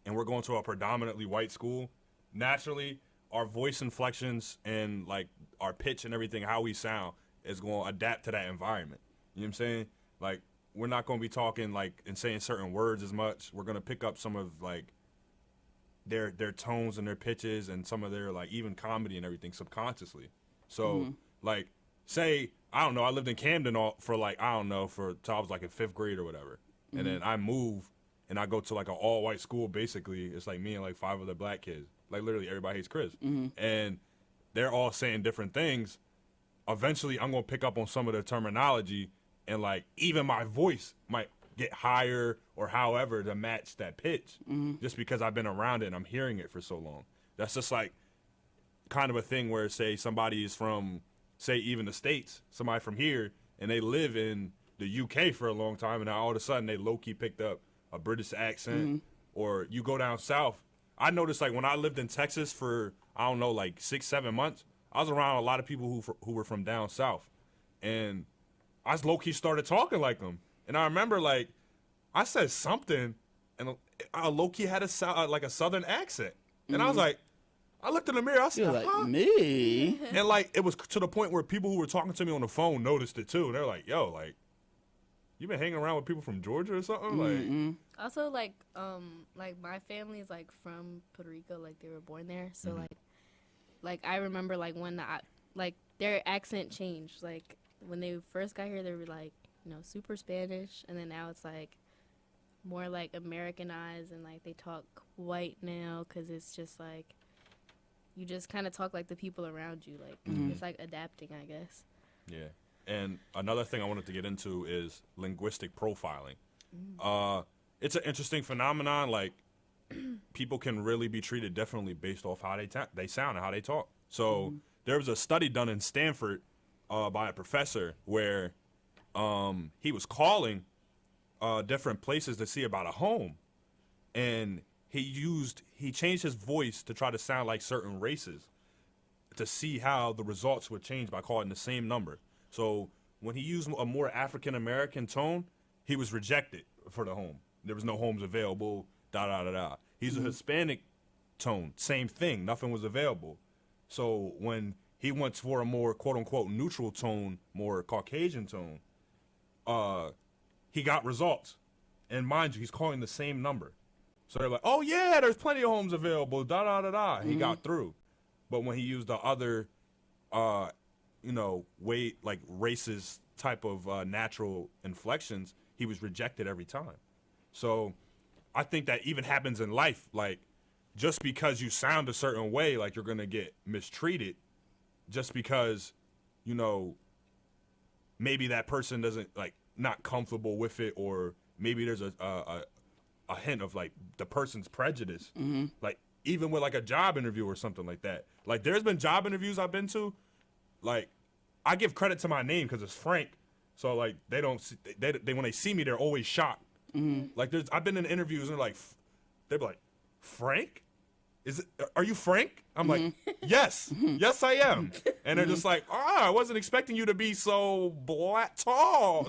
and we're going to a predominantly white school, naturally, our voice inflections and, like, our pitch and everything, how we sound, is going to adapt to that environment. You know what I'm saying? Like, we're not going to be talking, like, and saying certain words as much. We're going to pick up some of, like, their tones and their pitches and some of their, like, even comedy and everything subconsciously. So, like, say, I don't know, I lived in Camden for, like, I don't know, till I was, like, in 5th grade or whatever. And then I move, and I go to, like, an all-white school, basically. It's, like, me and, like, 5 other black kids. Like, literally, Everybody Hates Chris. And they're all saying different things. Eventually, I'm going to pick up on some of their terminology, and, like, even my voice might get higher or however to match that pitch, just because I've been around it and I'm hearing it for so long. That's just, like, kind of a thing where, say, somebody is from, say, even the States, somebody from here, and they live in the UK for a long time, and now all of a sudden they low-key picked up a British accent, or you go down south. I noticed, like, when I lived in Texas for, I don't know, like 6-7 months, I was around a lot of people who were from down south, and I just low-key started talking like them. And I remember, like, I said something, and I low-key had a southern accent, and I was like, I looked in the mirror, I said, You're like, huh? me? And, like, it was to the point where people who were talking to me on the phone noticed it too. They're like, yo, like, you been hanging around with people from Georgia or something? Like, Also, like my family is like from Puerto Rico, like they were born there. So like I remember like when their accent changed. Like when they first got here, they were like, you know, super Spanish, and then now it's like more like Americanized, and like they talk white now because it's just like you just kind of talk like the people around you. Like it's like adapting, I guess. yeah. And another thing I wanted to get into is linguistic profiling. It's an interesting phenomenon. Like, people can really be treated differently based off how they sound and how they talk. So there was a study done in Stanford by a professor where he was calling different places to see about a home, and he changed his voice to try to sound like certain races to see how the results would change by calling the same number. So when he used a more African-American tone, he was rejected for the home. There was no homes available, da-da-da-da. He's a Hispanic tone, same thing. Nothing was available. So when he went for a more quote-unquote neutral tone, more Caucasian tone, he got results. And mind you, he's calling the same number. So they're like, oh, yeah, there's plenty of homes available, da-da-da-da. He got through. But when he used the other like racist type of natural inflections, he was rejected every time. So I think that even happens in life. Like, just because you sound a certain way, like, you're going to get mistreated just because, you know, maybe that person doesn't, like, not comfortable with it, or maybe there's a hint of, like, the person's prejudice. Like, even with, like, a job interview or something like that. Like, there's been job interviews I've been to, like, I give credit to my name because it's Frank. So, like, they when they see me, they're always shocked. Like, I've been in interviews and they're like, Frank? Are you Frank? I'm like, yes, yes I am. And they're just like, I wasn't expecting you to be so tall.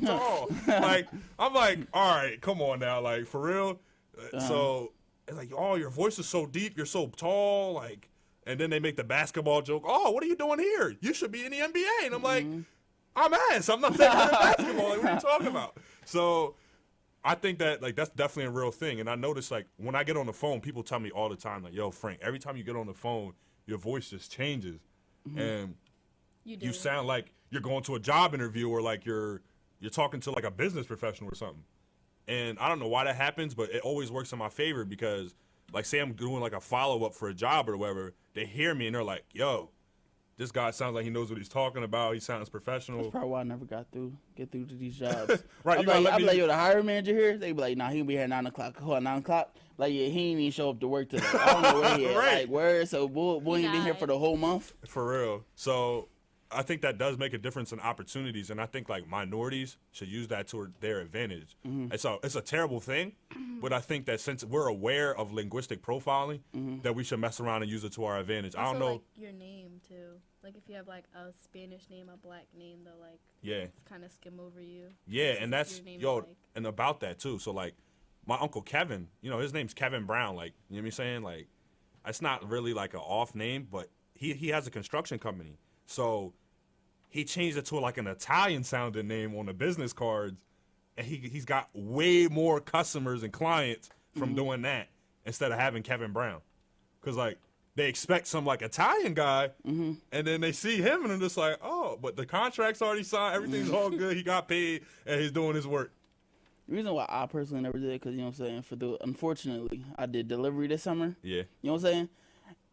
Like, I'm like, all right, come on now, like, for real. So it's like, oh, your voice is so deep, you're so tall, like. And then they make the basketball joke. Oh, what are you doing here? You should be in the NBA. And I'm like, I'm ass. I'm not taking basketball. Like, what are you talking about? So I think that, like, that's definitely a real thing. And I notice, like, when I get on the phone, people tell me all the time, like, yo, Frank, every time you get on the phone, your voice just changes. And you sound like you're going to a job interview, or like you're talking to, like, a business professional or something. And I don't know why that happens, but it always works in my favor because, like, say I'm doing, like, a follow-up for a job or whatever, they hear me and they're like, yo, this guy sounds like he knows what he's talking about. He sounds professional. That's probably why I never get through to these jobs. Right, I'm like, yo, the hiring manager here. They be like, nah, he'll be here at 9 o'clock. Call at 9 o'clock. Like, yeah, he ain't even show up to work today. I don't know where he at. Right. Like, where? So, boy ain't been here for the whole month. For real. So I think that does make a difference in opportunities, and I think like minorities should use that to their advantage. It's a terrible thing, but I think that since we're aware of linguistic profiling, that we should mess around and use it to our advantage. Also, I don't know. Like your name too. Like if you have like a Spanish name, a black name, they'll like kind of skim over you. Yeah, and that's and about that too. So like my uncle Kevin, his name's Kevin Brown. Like you know what I'm saying? Like it's not really like an off name, but he has a construction company. So he changed it to like an Italian-sounding name on the business cards, and he's got way more customers and clients from doing that instead of having Kevin Brown. Because, like, they expect some, like, Italian guy, and then they see him, and they're just like, oh, but the contract's already signed, everything's all good, he got paid, and he's doing his work. The reason why I personally never did it, because, you know what I'm saying, unfortunately, I did delivery this summer. Yeah. You know what I'm saying?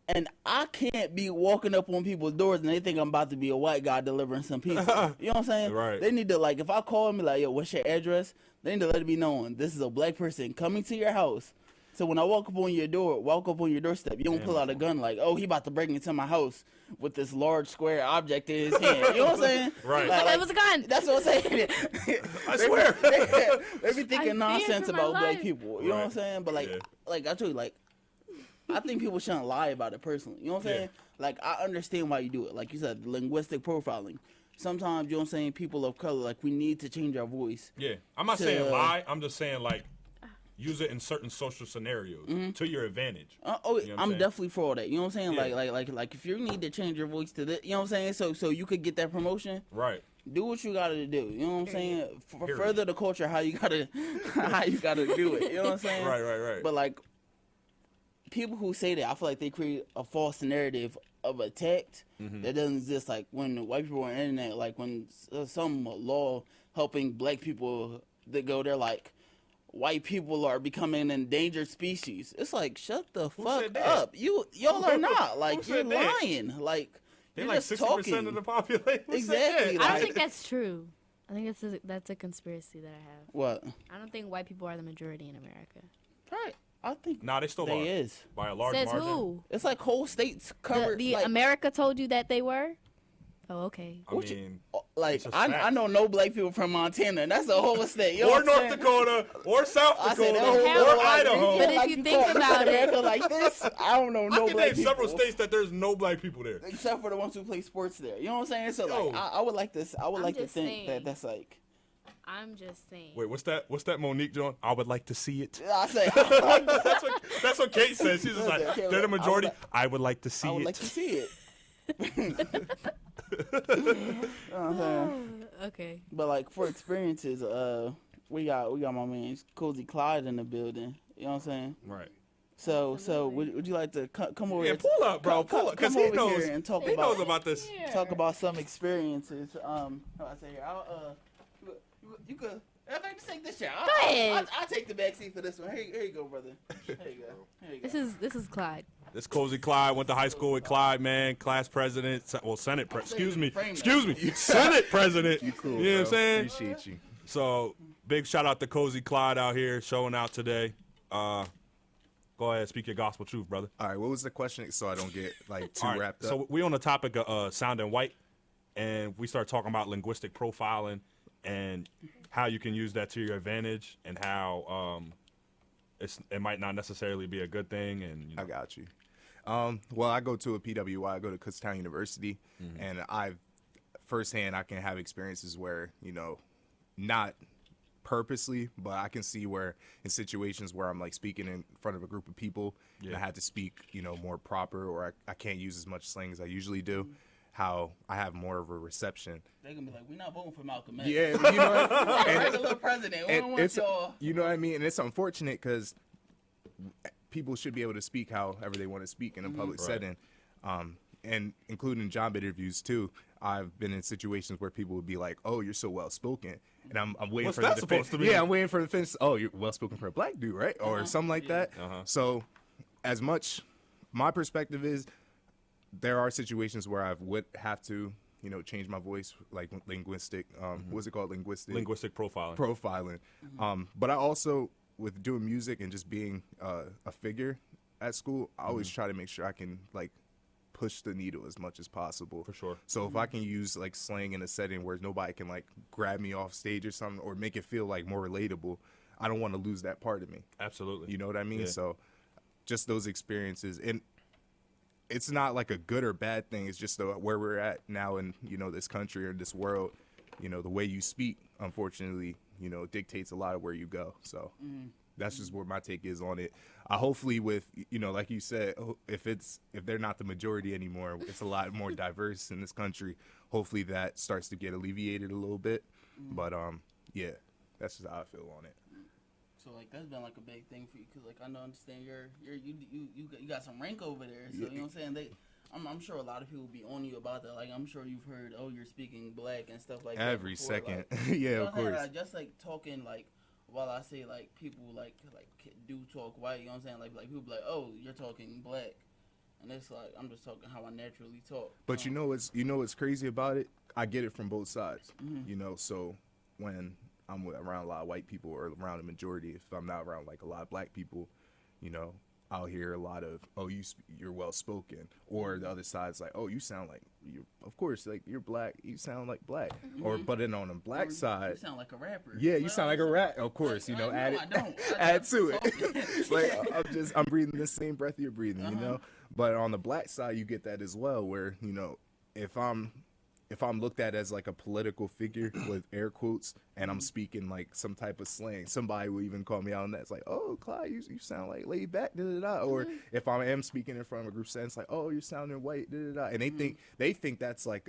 And I can't be walking up on people's doors and they think I'm about to be a white guy delivering some pizza. You know what I'm saying? Right. They need to, like, if I call them, like, yo, what's your address? They need to let it be known this is a black person coming to your house. So when I walk up on your doorstep, you don't pull out a gun like, oh, he about to break into my house with this large square object in his hand. You know what I'm saying? Right. Like, it was a gun. That's what I'm saying. I swear. They be thinking nonsense about black people. You know what I'm saying? But, like, like I told you, like, I think people shouldn't lie about it personally. You know what I'm saying? Like, I understand why you do it. Like you said, linguistic profiling. Sometimes, you know what I'm saying, people of color, like, we need to change our voice. Yeah. I'm not saying lie. I'm just saying, like, use it in certain social scenarios to your advantage. You know I'm definitely for all that. You know what I'm saying? Yeah. Like if you need to change your voice to this, you know what I'm saying? So you could get that promotion. Right. Do what you gotta do. You know what I'm saying? Further the culture, how you gotta do it. You know what I'm saying? Right. But, like, people who say that, I feel like they create a false narrative of attacked that doesn't exist. Like when white people on the internet, like when some law helping black people that go there, like white people are becoming an endangered species. It's like, shut the fuck up. Y'all are not. Like, you're lying. Like, they're you're like just 60% talking. of the population. Exactly. I don't think that's true. I think that's a conspiracy that I have. What? I don't think white people are the majority in America. Right. I think they still they are. is. By a large Says margin. who? It's like whole states covered. The like, America told you that they were? Oh, okay. I mean, like, I know no black people from Montana, and that's a whole state. You know or what I'm North saying? Dakota, or South Dakota, whole or Idaho. But if you think about it, like this, I don't know no I can black name people. several states that there's no black people there. Except for the ones who play sports there. You know what I'm saying? So, like, I would like this. I would like to think that that's like. I'm just saying. Wait, what's that Monique John? I would like to see it. I say that's what Kate says. She's just like, they're the majority. I would like to see it. I would like to see it. Okay. But, like, for experiences, we got my man Cozy Clyde in the building. You know what I'm saying? Right. So would you like to come over? Yeah, pull up, bro. Pull up, because he knows. And talk he knows about this. Talk about some experiences. How I say here? You could. If I just take this chair, Go ahead. I'll take the back seat for this one. Here you go, brother. Here you go. This is Clyde. This Cozy Clyde went to high school with Clyde, man. Class president, Senate excuse me, Senate president. You cool, you know what I'm saying? Appreciate you. So big shout out to Cozy Clyde out here showing out today. Go ahead, speak your gospel truth, brother. All right, what was the question so I don't get like too All right, wrapped up? So we on the topic of sounding white, and we start talking about linguistic profiling and how you can use that to your advantage, and how it might not necessarily be a good thing. And I got you. Well, I go to a PWI, I go to Kutztown University, and firsthand I can have experiences where, not purposely, but I can see where in situations where I'm like speaking in front of a group of people, and I had to speak, more proper, or I can't use as much slang as I usually do. How I have more of a reception. They're gonna be like, we're not voting for Malcolm X. Yeah, regular president. We don't want y'all. You know what I mean? And it's unfortunate because people should be able to speak however they want to speak in a public setting, and including job interviews too. I've been in situations where people would be like, "Oh, you're so well spoken," and I'm waiting What's for that the supposed defense. to be? Yeah, I'm waiting for the defense. Oh, you're well spoken for a black dude, right? Or something like that. So, as much my perspective is, there are situations where I would have to, you know, change my voice, like linguistic. What's it called? Linguistic profiling. But I also, with doing music and just being a figure at school, I always try to make sure I can like push the needle as much as possible. For sure. So if I can use like slang in a setting where nobody can like grab me off stage or something, or make it feel like more relatable, I don't want to lose that part of me. Absolutely. You know what I mean? Yeah. So just those experiences, and it's not like a good or bad thing. It's just where we're at now in, you know, this country or this world. You know, the way you speak, unfortunately, you know, dictates a lot of where you go. So that's just where my take is on it. Hopefully with, you know, like you said, if they're not the majority anymore, it's a lot more diverse in this country. Hopefully that starts to get alleviated a little bit. But yeah, that's just how I feel on it. So like that's been like a big thing for you, cause like I know, understand you got some rank over there. So you know what I'm saying? I'm sure a lot of people be on you about that. Like I'm sure you've heard, oh, you're speaking black and stuff like that. Every second, like, yeah, you know of course. like, just like talking like, while I say like people like do talk white, you know what I'm saying? Like people be like, oh, you're talking black, and it's like I'm just talking how I naturally talk. But you know what's crazy about it? I get it from both sides. You know, so when I'm around a lot of white people or around the majority, if I'm not around like a lot of black people, you know, I'll hear a lot of, oh, you're well spoken, or the other side's like, oh, you sound like of course, like you're black, you sound like black, or but then on the black side, you sound like a rapper. Yeah, you sound like a rap. Of course, you know, I add to it. Like I'm breathing the same breath you're breathing, you know. But on the black side, you get that as well, where you know, if I'm looked at as like a political figure with air quotes, and I'm speaking like some type of slang, somebody will even call me out on that. It's like, oh, Clyde, you sound like laid back, da da da. Or if I am speaking in front of a group setting, it's like, oh, you're sounding white, da da da. And they think that's like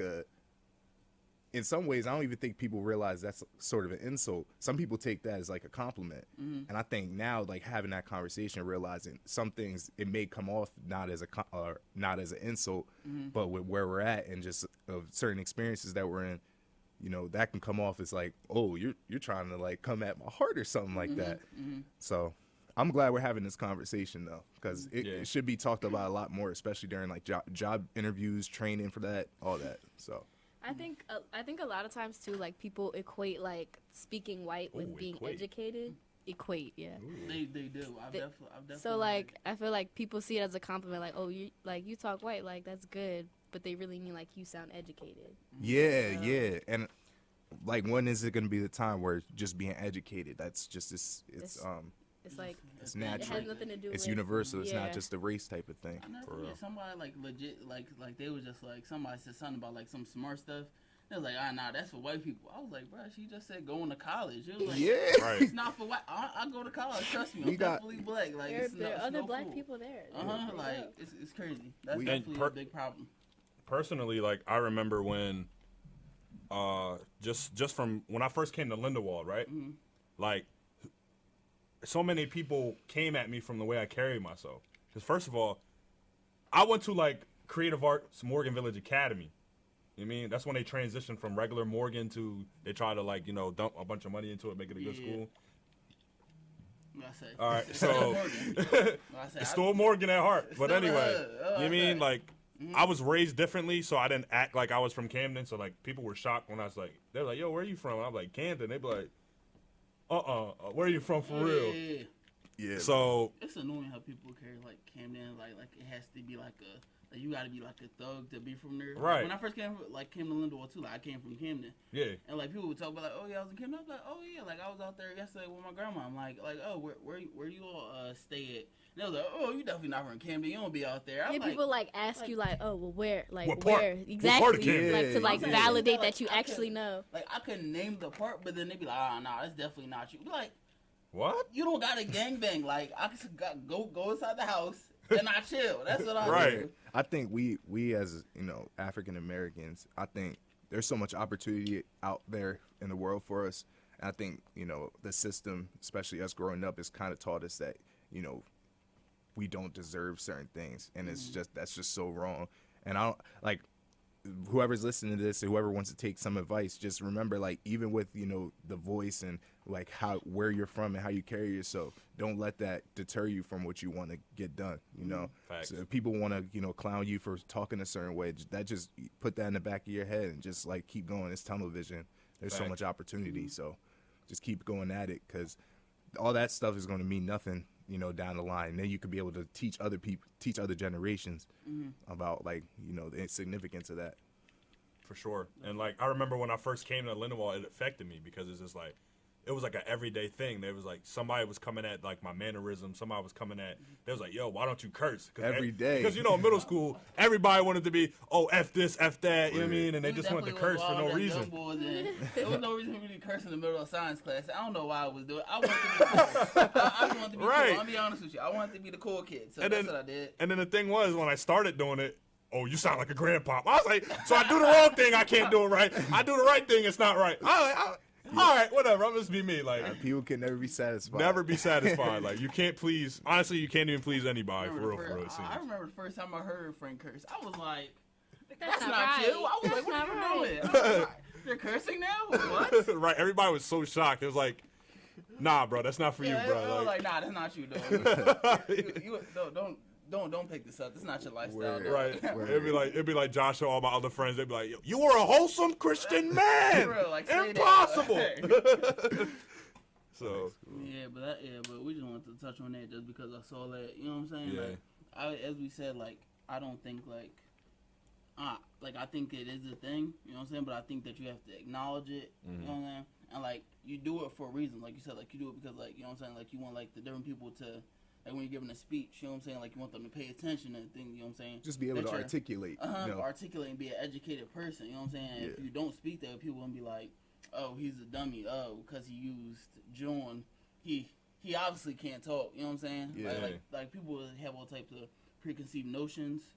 in some ways, I don't even think people realize that's sort of an insult. Some people take that as like a compliment. And I think now, like having that conversation, realizing some things, it may come off not as an insult, but with where we're at and just of certain experiences that we're in, you know, that can come off as like, oh, you're trying to like come at my heart or something like that. So I'm glad we're having this conversation though, because it should be talked about a lot more, especially during like job interviews, training for that, all that. So. I think a lot of times too, like people equate like speaking white with being educated. Equate, yeah. They do. I've definitely. So like, I feel like people see it as a compliment, like, oh, you talk white, like that's good, but they really mean like you sound educated. Yeah. And like, when is it going to be the time where just being educated? That's just it's like it's natural. It has nothing to do. It's with, universal. It's not just a race type of thing. I never forget somebody like legit like they was just like somebody said something about like some smart stuff. They was like, nah, that's for white people. I was like, bro, she just said going to college. It was like, right. It's not for white. I go to college. Trust me, I'm definitely black. Like there are other black people there. Like it's crazy. That's definitely a big problem. Personally, like I remember when, just from when I first came to Lindenwold, right? Like, so many people came at me from the way I carried myself. Because first of all, I went to like Creative Arts Morgan Village Academy. You know what I mean? That's when they transitioned from regular Morgan to they try to like, you know, dump a bunch of money into it, make it a good school. All right, so it's still Morgan at heart. But anyway, you know what I mean? Like, I was raised differently, so I didn't act like I was from Camden. So like, people were shocked when I was like, they're like, yo, where are you from? And I'm like, Camden. They'd be like, where are you from for real? Yeah. So it's annoying how people carry like Camden, like it has to be like you got to be like a thug to be from there. Right. When I first came to Lindenwold too, like I came from Camden. Yeah. And like people would talk about like, oh yeah, I was in Camden. I was like, oh yeah, like I was out there yesterday with my grandma. I'm like oh where you all stay at? And they was like, oh, you definitely not from Camden. You don't be out there. Yeah, people like ask you like, oh well, where like what part? where exactly? What part of Camden? Like to like validate like, that you actually know. Like I couldn't name the part, but then they be like, nah, that's definitely not you. Be like, what? You don't got a gangbang. Like I just go inside the house and I chill. That's what I right. do. I think we as, you know, African Americans, I think there's so much opportunity out there in the world for us. And I think, you know, the system, especially us growing up, has kind of taught us that, you know, we don't deserve certain things, and that's just so wrong. And I don't like whoever's listening to this, whoever wants to take some advice, just remember, like, even with, you know, the voice and like where you're from and how you carry yourself. Don't let that deter you from what you want to get done. You know, so if people want to clown you for talking a certain way, that just put that in the back of your head and just like keep going. It's tunnel vision. There's so much opportunity. So just keep going at it, because all that stuff is going to mean nothing, down the line. And then you could be able to teach other people, teach other generations about like, the significance of that. For sure. And like, I remember when I first came to Lindenwold, it affected me because it's just like, it was like an everyday thing. There was like, somebody was coming at like my mannerism. Somebody was coming at, they was like, yo, why don't you curse? Every day. Because, in middle school, everybody wanted to be, oh, F this, F that, you know what I mean? And they just wanted to curse for no reason. There was no reason for me to curse in the middle of science class. I don't know why I was doing it. I wanted to be cool. I just wanted to be cool. I'll be honest with you. I wanted to be the cool kid. So that's what I did. And then the thing was, when I started doing it, oh, you sound like a grandpa. I was like, so I do the wrong thing, I can't do it right. I do the right thing, it's not right. All right, whatever. I'm just be me. Like, people can never be satisfied. Never be satisfied. Like, you can't please. Honestly, you can't even please anybody. For real. I remember the first time I heard Frank curse. I was like, "That's not right. You." I was like, "What are you doing? Like, you're cursing now? What?" Right. Everybody was so shocked. It was like, "Nah, bro, that's not for you, bro." Like, "Nah, that's not you, dog. Don't pick this up. This is not your lifestyle." Right. It'd be like Josh and all my other friends. They'd be like, you were a wholesome Christian man. Real, like, impossible. So. But we just wanted to touch on that just because I saw that. You know what I'm saying? Yeah. Like, as we said, like, I don't think I think it is a thing. You know what I'm saying? But I think that you have to acknowledge it. You know what I'm saying? And like, you do it for a reason. Like you said, like you do it because, like, you know what I'm saying? Like, you want like the different people to. Like when you're giving a speech, you know what I'm saying? Like you want them to pay attention and things, you know what I'm saying? Just be able to articulate. Articulate and be an educated person, you know what I'm saying? Yeah. If you don't speak that, people will be like, oh, he's a dummy. Oh, because he used John. He obviously can't talk, you know what I'm saying? Yeah. Like people have all types of preconceived notions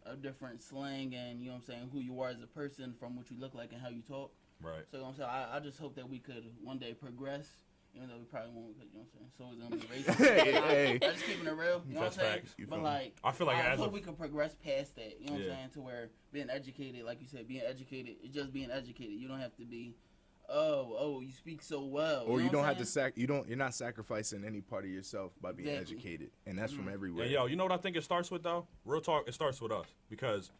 of different slang and, you know what I'm saying, who you are as a person from what you look like and how you talk. Right. So, you know what I'm saying? I just hope that we could one day progress. Even though we probably won't, you know what I'm saying? So it's gonna be racist. I'm just keeping it real. You know what I'm saying? But like, I feel like I hope we can progress past that. You know what I'm saying? To where being educated, like you said, being educated is just being educated. You don't have to be, oh, you speak so well. Or you don't have to you're not sacrificing any part of yourself by being educated, and that's from everywhere. And you know what I think it starts with though? Real talk, it starts with us because,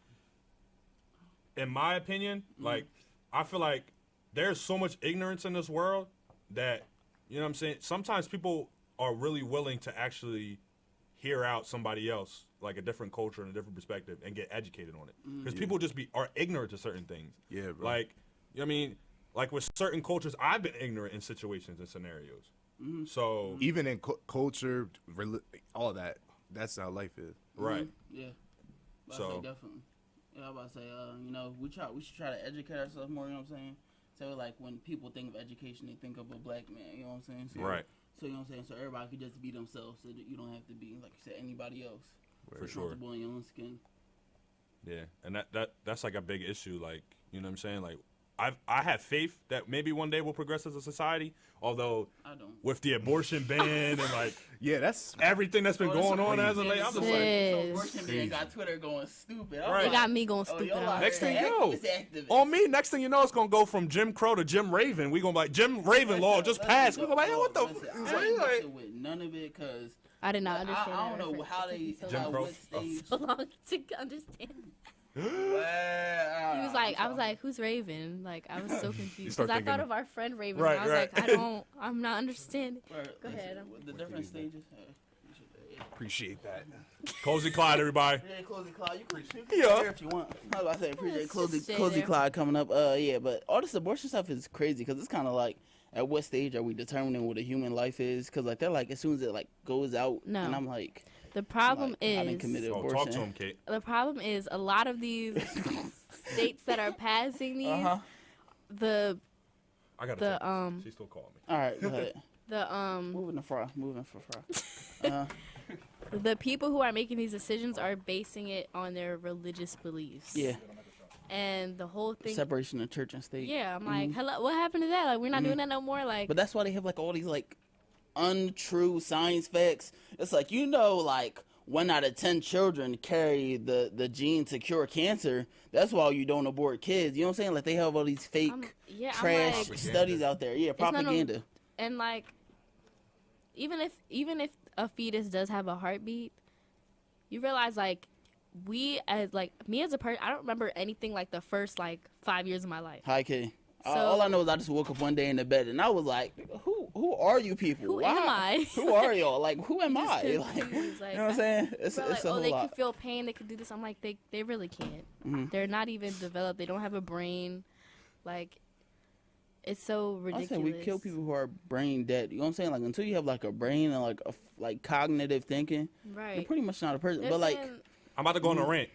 in my opinion, like I feel like there's so much ignorance in this world that. You know what I'm saying? Sometimes people are really willing to actually hear out somebody else, like a different culture and a different perspective, and get educated on it. Because people just are ignorant to certain things. Yeah, bro. Like, you know what I mean? Like with certain cultures, I've been ignorant in situations and scenarios. So even in culture, all that, that's how life is. Right. Yeah. So definitely. Yeah, I was about to say, we should try to educate ourselves more. You know what I'm saying? So, like, when people think of education, they think of a black man, you know what I'm saying? So, right. So, you know what I'm saying? So, everybody could just be themselves so that you don't have to be, like you said, anybody else. For sure. Comfortable in your own skin. Yeah, and that's, like, a big issue, like, you know what I'm saying? Like, I have faith that maybe one day we'll progress as a society, although I don't. With the abortion ban and, like, that's everything that's been going on as of late, I'm just like, so abortion ban got Twitter going stupid. Right. It got me going stupid. Next thing you know, on me, next thing you know, it's going to go from Jim Crow to Jim Raven. We going to be like, Jim Raven law just passed. We're going to be like, what the I ain't with none of it because I did not understand I don't know how they Jim Crow. so long to understand. Well, He was like, I was like, who's Raven? Like, I was so confused because I thought of our friend Raven. Right, and I was like, I'm not understanding. Go ahead. The different stages. Appreciate that. Cozy Clyde, everybody. Yeah, Cozy Clyde. You can share if you want. I was about to say, appreciate Cozy Clyde coming up. But all this abortion stuff is crazy because it's kind of like, at what stage are we determining what a human life is? Because like they're like, as soon as it like goes out, No. and I'm like, The problem I didn't commit is, abortion. Talk to him, Kate. the problem is a lot of these states that are passing these, I got She's still calling me. All right, go ahead. the Moving for far. the people who are making these decisions are basing it on their religious beliefs. Yeah. And the whole thing. Separation of church and state. Yeah, I'm like, hello, what happened to that? Like, we're not doing that no more. Like, But that's why they have like all these like untrue science facts. It's like, you know, like 1 out of 10 children carry the gene to cure cancer. That's why you don't abort kids. You know what I'm saying? Like they have all these fake trash like, studies out there. Yeah, propaganda. and like, even if a fetus does have a heartbeat, you realize like me as a person, I don't remember anything like the first like 5 years of my life. High key. So, all I know is I just woke up one day in the bed and I was like, who are you people? Who am I? Who are y'all? Like, who am Just I? confused, Like, like, you know what I'm saying? It's Bro, a like, whole they lot. could feel pain, they could do this. I'm like, they really can't. Mm-hmm. They're not even developed. They don't have a brain. Like, it's so ridiculous. I say we kill people who are brain dead. You know what I'm saying? Like, until you have like a brain and like cognitive thinking, right? you're pretty much not a person. They're but like, saying, I'm about to go on a rant.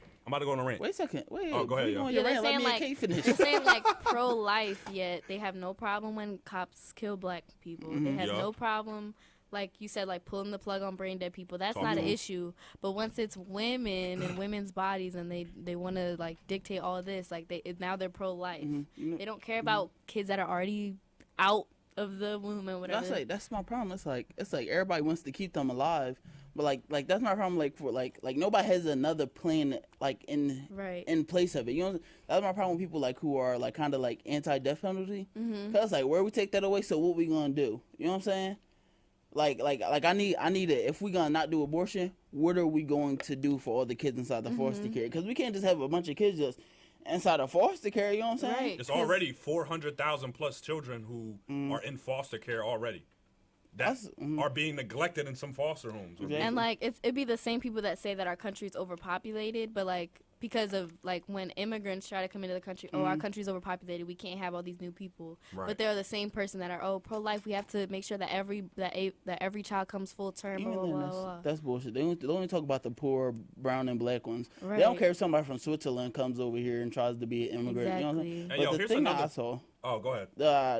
wait a second. Wait. Oh, go ahead, yo. You're they're right. Let saying me like and Kate finish. they're saying like pro-life, yet they have no problem when cops kill black people. They have Yeah. no problem, like you said, like pulling the plug on brain dead people. That's not an issue. But once it's women and women's bodies, and they want to like dictate all of this, like now they're pro-life. They don't care about kids that are already out of the womb and whatever. That's my problem. It's like everybody wants to keep them alive, but like that's my problem. Like for like nobody has another plan like in place of it. You know, that's my problem with people like who are like kind of like anti-death penalty. Cause like where we take that away, so what we gonna do? You know what I'm saying? Like I need it. If we gonna not do abortion, what are we going to do for all the kids inside the foster care? Because we can't just have a bunch of kids just inside of foster care. You know what I'm saying? Right. It's already 400,000 plus children who are in foster care already. That are being neglected in some foster homes. Exactly. And like it'd be the same people that say that our country's overpopulated, but like because of like when immigrants try to come into the country, our country's overpopulated, we can't have all these new people. Right. But they're the same person that are pro-life. We have to make sure that every child comes full term. Blah, blah, blah, blah. That's bullshit. They only talk about the poor brown and black ones. Right. They don't care if somebody from Switzerland comes over here and tries to be an immigrant. You know what I'm saying? Exactly. Hey, yo, But the here's thing that another- I saw. Oh, go ahead.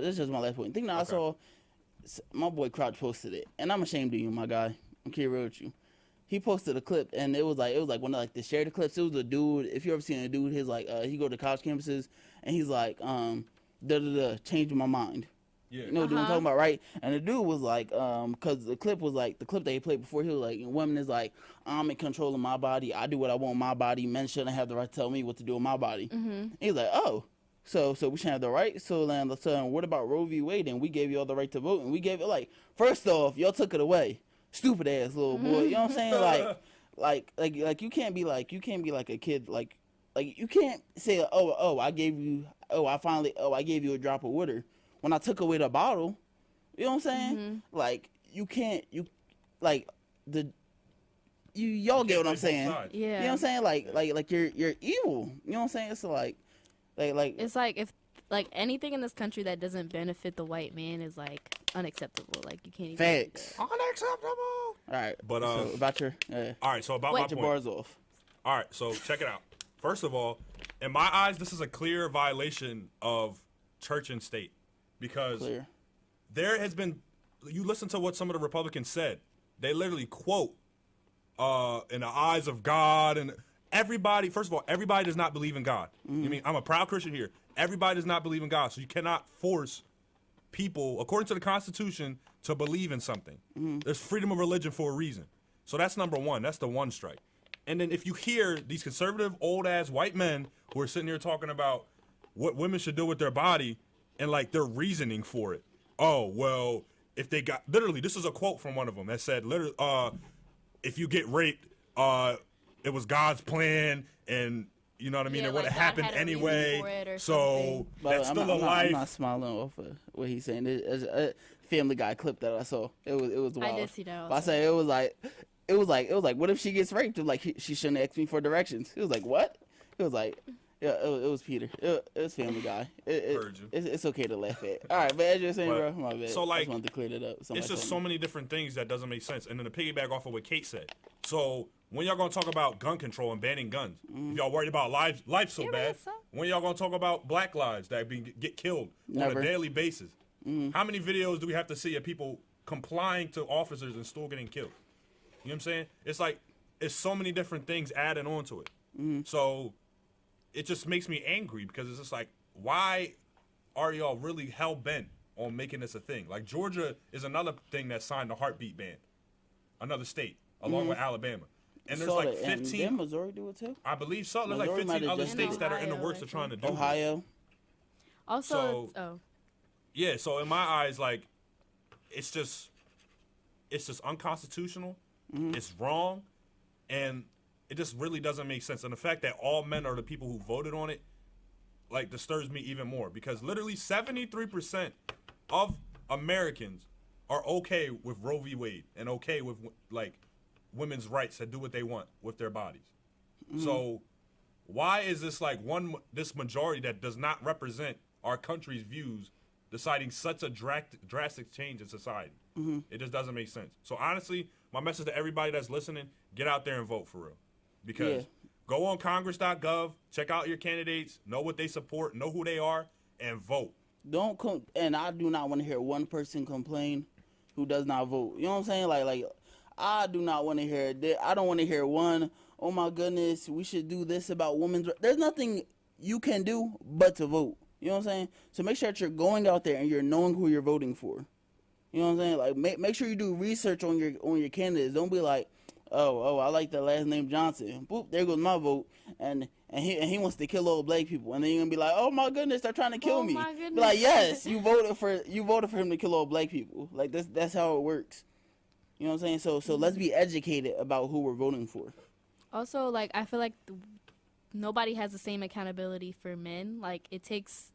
This is just my last point. The thing that I saw, my boy Crouch posted it, and I'm ashamed of you, my guy. I'm keeping real with you. He posted a clip, and it was like one of like the shared clips. It was a dude. If you ever seen a dude, his like he go to college campuses, and he's like changing my mind. Yeah. You know what I'm talking about, right? And the dude was like, because the clip was like the clip that he played before. He was like, women is like, I'm in control of my body. I do what I want with my body. Men shouldn't have the right to tell me what to do with my body. He's like, oh. So we shouldn't have the right. So then, what about Roe v. Wade? And we gave you all the right to vote, and we gave it like, first off, y'all took it away, stupid ass little boy. You know what I'm saying? Like you can't be like a kid. Like you can't say, I gave you a drop of water when I took away the bottle. You know what I'm saying? Like y'all get what I'm saying? Yeah. You know what I'm saying? Like you're evil. You know what I'm saying? It's like it's like if like anything in this country that doesn't benefit the white man is like unacceptable. Like you can't even facts. Unacceptable. All right, But so about your all right. So about Wait. my get your point. bars off. All right, so check it out. First of all, in my eyes, this is a clear violation of church and state because Clear. there has been. You listen to what some of the Republicans said. They literally quote, "In the eyes of God," and everybody. First of all, everybody does not believe in God. You mean I'm a proud Christian here. Everybody does not believe in God, so you cannot force people, according to the Constitution, to believe in something. There's freedom of religion for a reason. So that's number one. That's the one strike. And then if you hear these conservative, old-ass white men who are sitting here talking about what women should do with their body and, like, their reasoning for it. Oh, well, if they got – literally, this is a quote from one of them that said, literally, if you get raped, it was God's plan and – you know what I mean? Yeah, it would have like God happened had a reason anyway. for it or So something. that's still a life. I'm not smiling off of what he's saying. There's a Family Guy clip that I saw. It was wild. I did see that But I also. say it was like, what if she gets raped? Like she shouldn't ask me for directions. It was like, what? It was like, yeah, it was Peter. It was Family Guy. Heard you. It's okay to laugh at. All right, but as you're saying, bro, my bad. So, like, I just wanted to clear that up. It's just so many different things that doesn't make sense. And then to piggyback off of what Kate said. So when y'all gonna talk about gun control and banning guns? If y'all worried about life so Yeah, bad, but so- when y'all gonna talk about black lives that get killed on Never. a daily basis? How many videos do we have to see of people complying to officers and still getting killed? You know what I'm saying? It's like it's so many different things adding on to it. So it just makes me angry because it's just like, why are y'all really hell bent on making this a thing? Like Georgia is another thing that signed the heartbeat ban, another state along with Alabama, and there's like 15. Did Missouri do it too? I believe so. There's like Missouri 15 might have other just states did that are in the Ohio, works of trying to do it. Ohio. Also, So- Yeah, so in my eyes, like, it's just unconstitutional. It's wrong, and it just really doesn't make sense. And the fact that all men are the people who voted on it, like, disturbs me even more, because literally 73% of Americans are okay with Roe v. Wade and okay with, like, women's rights to do what they want with their bodies. So why is this, like, this majority that does not represent our country's views deciding such a drastic change in society? It just doesn't make sense. So honestly, my message to everybody that's listening, get out there and vote for real. Because go on congress.gov, check out your candidates, know what they support, know who they are, and vote. And I do not want to hear one person complain who does not vote. You know what I'm saying? Like I do not want to hear it. I don't want to hear one, oh my goodness, we should do this about women's rights. There's nothing you can do but to vote. You know what I'm saying? So make sure that you're going out there and you're knowing who you're voting for. You know what I'm saying? Like, make sure you do research on your candidates. Don't be like, oh, I like the last name Johnson. Boop, there goes my vote. And he wants to kill all black people. And then you're gonna be like, oh my goodness, they're trying to kill me. My goodness. Be like, yes, you voted for him to kill all black people. Like that's how it works. You know what I'm saying? So let's be educated about who we're voting for. Also, like, I feel like nobody has the same accountability for men. Like, it takes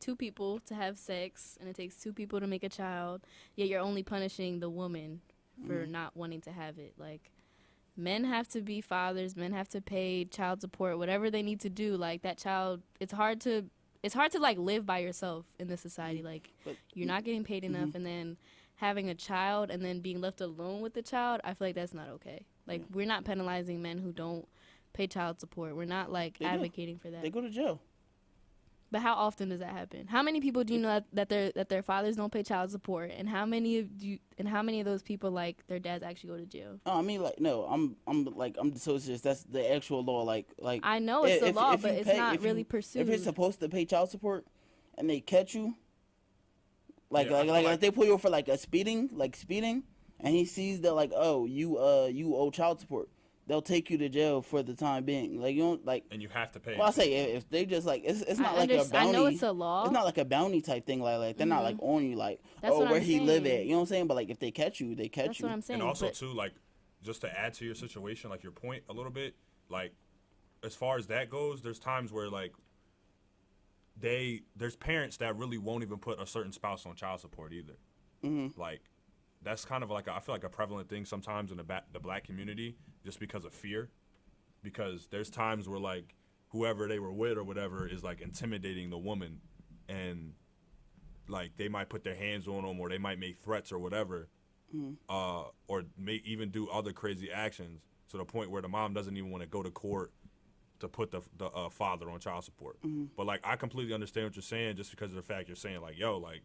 2 people to have sex, and it takes 2 people to make a child, yet you're only punishing the woman for not wanting to have it. Like, men have to be fathers, men have to pay child support, whatever they need to do. Like, that child, it's hard to like live by yourself in this society. Like, you're not getting paid enough, and then having a child and then being left alone with the child, I feel like that's not okay. Like, we're not penalizing men who don't pay child support. We're not, like, advocating for that. They go to jail. But how often does that happen? How many people do you know that their fathers don't pay child support, and how many of those people, like, their dads actually go to jail? Oh, I mean, like, no, I'm so serious. That's the actual law. Like I know it's the law, but it's not really pursued. If you're supposed to pay child support, and they catch you, like they pull you over for like speeding, and he sees that, like, oh, you owe child support. They'll take you to jail for the time being. Like, you don't, like, And you have to pay. Well, I say if they just, like, it's not like a bounty. I know it's a law. It's not like a bounty type thing. Like they're not like on you. Like, That's oh, what where I'm he live saying. at. You know what I'm saying? But like if they catch you, they catch That's you. what I'm saying. And also, but too, like, just to add to your situation, like your point a little bit, like, as far as that goes, there's times where, like, there's parents that really won't even put a certain spouse on child support either. Like, that's kind of like I feel like a prevalent thing sometimes in the black community, just because of fear. Because there's times where, like, whoever they were with or whatever is, like, intimidating the woman, and, like, they might put their hands on them, or they might make threats or whatever, or may even do other crazy actions to the point where the mom doesn't even want to go to court to put the father on child support. But, like, I completely understand what you're saying, just because of the fact you're saying, like, yo, like,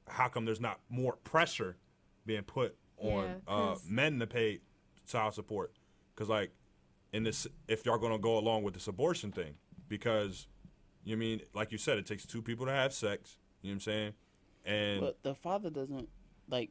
how come there's not more pressure being put on men to pay child support? Because, like, in this, if y'all gonna go along with this abortion thing, because you mean, like you said, it takes 2 people to have sex. You know what I'm saying? And But the father doesn't, like,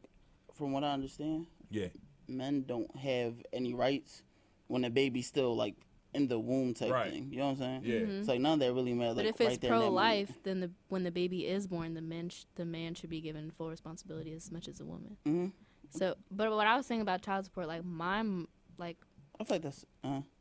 from what I understand. Yeah. Men don't have any rights when the baby's still, like, in the womb type thing. You know what I'm saying? Yeah. It's like none of that really matters. But Like, if it's right there in that pro-life, moment. then when the baby is born, the man should be given full responsibility as much as the woman. So, but what I was saying about child support, like, I feel like that's.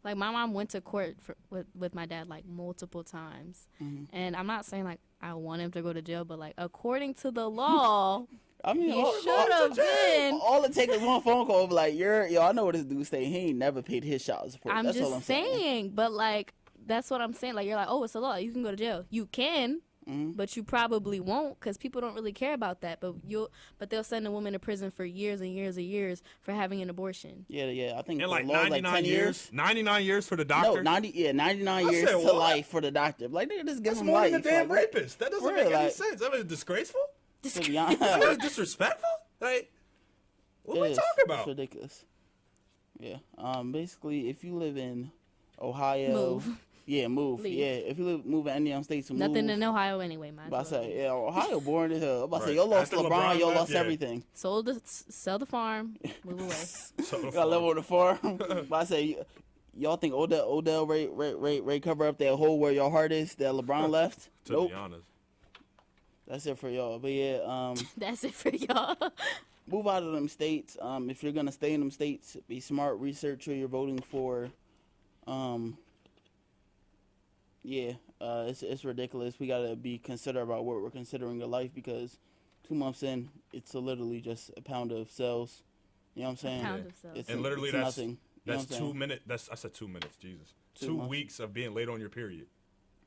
Like, my mom went to court with my dad, like, multiple times. And I'm not saying, like, I want him to go to jail, but, like, according to the law, I mean, he should have been. All it takes is one phone call. Be like, I know what this dude saying. He ain't never paid his child support. I'm That's all just I'm saying. But, like, that's what I'm saying. Like, you're like, oh, it's a law. You can go to jail. You can. But you probably won't, because people don't really care about that. But they'll send a woman to prison for years and years and years for having an abortion. Yeah. I think and, like, the law's 99 like 10 years. 99 years for the doctor. No, 99 years to life for the doctor. Like, they just give That's him more life. than a damn like, rapist. That doesn't for make real, any like- sense. I mean, disgraceful. To be honest, That is disrespectful. Like, what are we talking about? It's ridiculous. Yeah. Basically, if you live in Ohio, Move. Yeah, move. Leave. Yeah, if you move in any other states, move. Nothing in Ohio anyway, man. I'm about to say, yeah, Ohio boring as hell. I'm about to say, Right. y'all lost After LeBron, y'all left, lost yeah. everything. Sell the farm, move away. So You gotta live on the farm. But I say, y'all think Odell Ray cover up that hole where your heart is that LeBron left? To Nope. be honest. That's it for y'all. But yeah, That's it for y'all. move out of them states. If you're gonna stay in them states, be smart. Research who you're voting for. It's ridiculous. We gotta be considerate about what we're considering a life because 2 months in, it's literally just a pound of cells. You know what I'm saying? Pound of cells. And literally it's that's nothing. You know that's what I'm 2 saying? minutes. I said 2 minutes. Jesus, 2 months. weeks of being late on your period.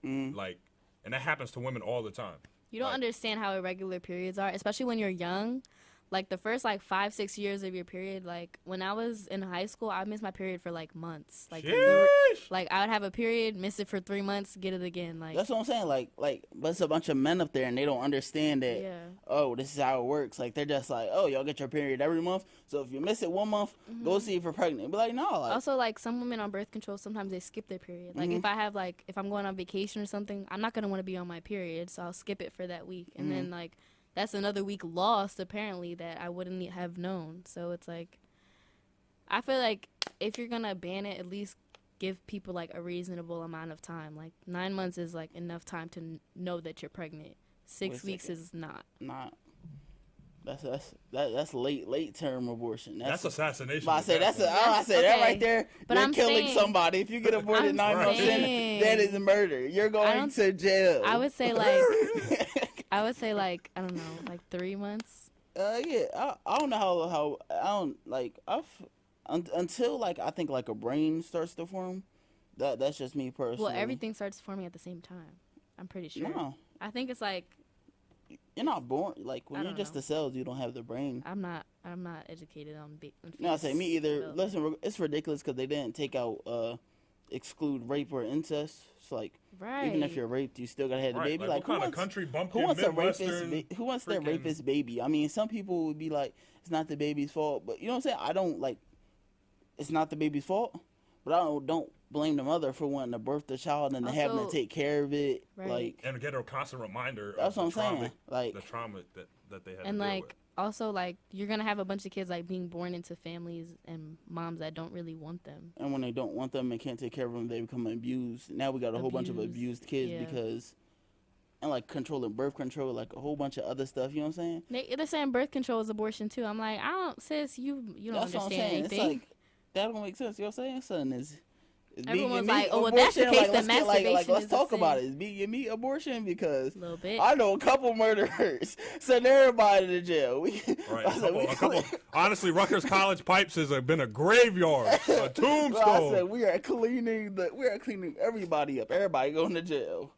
Mm. Like, and that happens to women all the time. You don't understand how irregular periods are, especially when you're young. Like, the first, 5-6 years of your period, when I was in high school, I missed my period for, months. I would have a period, miss it for 3 months, get it again. That's what I'm saying. But it's a bunch of men up there, and they don't understand that, oh, this is how it works. They're just like, oh, y'all get your period every month. So if you miss it 1 month, go see if you're pregnant. Be like, no. Also, some women on birth control, sometimes they skip their period. If I'm going on vacation or something, I'm not going to want to be on my period, so I'll skip it for that week. And then, that's another week lost, apparently, that I wouldn't have known. So it's I feel like if you're going to ban it, at least give people, a reasonable amount of time. 9 months is, enough time to know that you're pregnant. 6 weeks is not. Not. That's late term abortion. That's assassination. I say that right there. But you're I'm killing saying, somebody if you get aborted 9 months in. That is murder. You're going to jail. I would say I don't know, 3 months. Yeah. I don't know until I think a brain starts to form. That's just me personally. Well, everything starts forming at the same time. I'm pretty sure. No. I think it's you're not born when you're just the cells. You don't have the brain. I'm not educated on. No, I say me either. Listen, it's ridiculous because they didn't take out exclude rape or incest. It's even if you're raped, you still gotta have the baby. What kind of country bumpkin who wants a Midwestern? Who wants their rapist baby? I mean, some people would be like, it's not the baby's fault, but you know what I'm saying. I don't it's not the baby's fault, but I don't blame the mother for wanting to birth the child and having to take care of it. Right. And get a constant reminder. That's of what I'm saying. The trauma that they had. And to deal with. also you're gonna have a bunch of kids being born into families and moms that don't really want them. And when they don't want them and can't take care of them, they become abused. Now we got a whole bunch of abused kids because, and controlling birth control, a whole bunch of other stuff. You know what I'm saying? They're saying birth control is abortion too. I'm I don't, sis, you don't That's understand what I'm saying. anything. It's that don't make sense. You know what I'm saying? Son is. Everyone's well, that's the case. The masturbation let's talk about it. Is vegan meat abortion? Because a little bit. I know a couple murderers. Send everybody to jail. Honestly, Rutgers College Pipes has been a graveyard, a tombstone. I said we are cleaning everybody up. Everybody going to jail.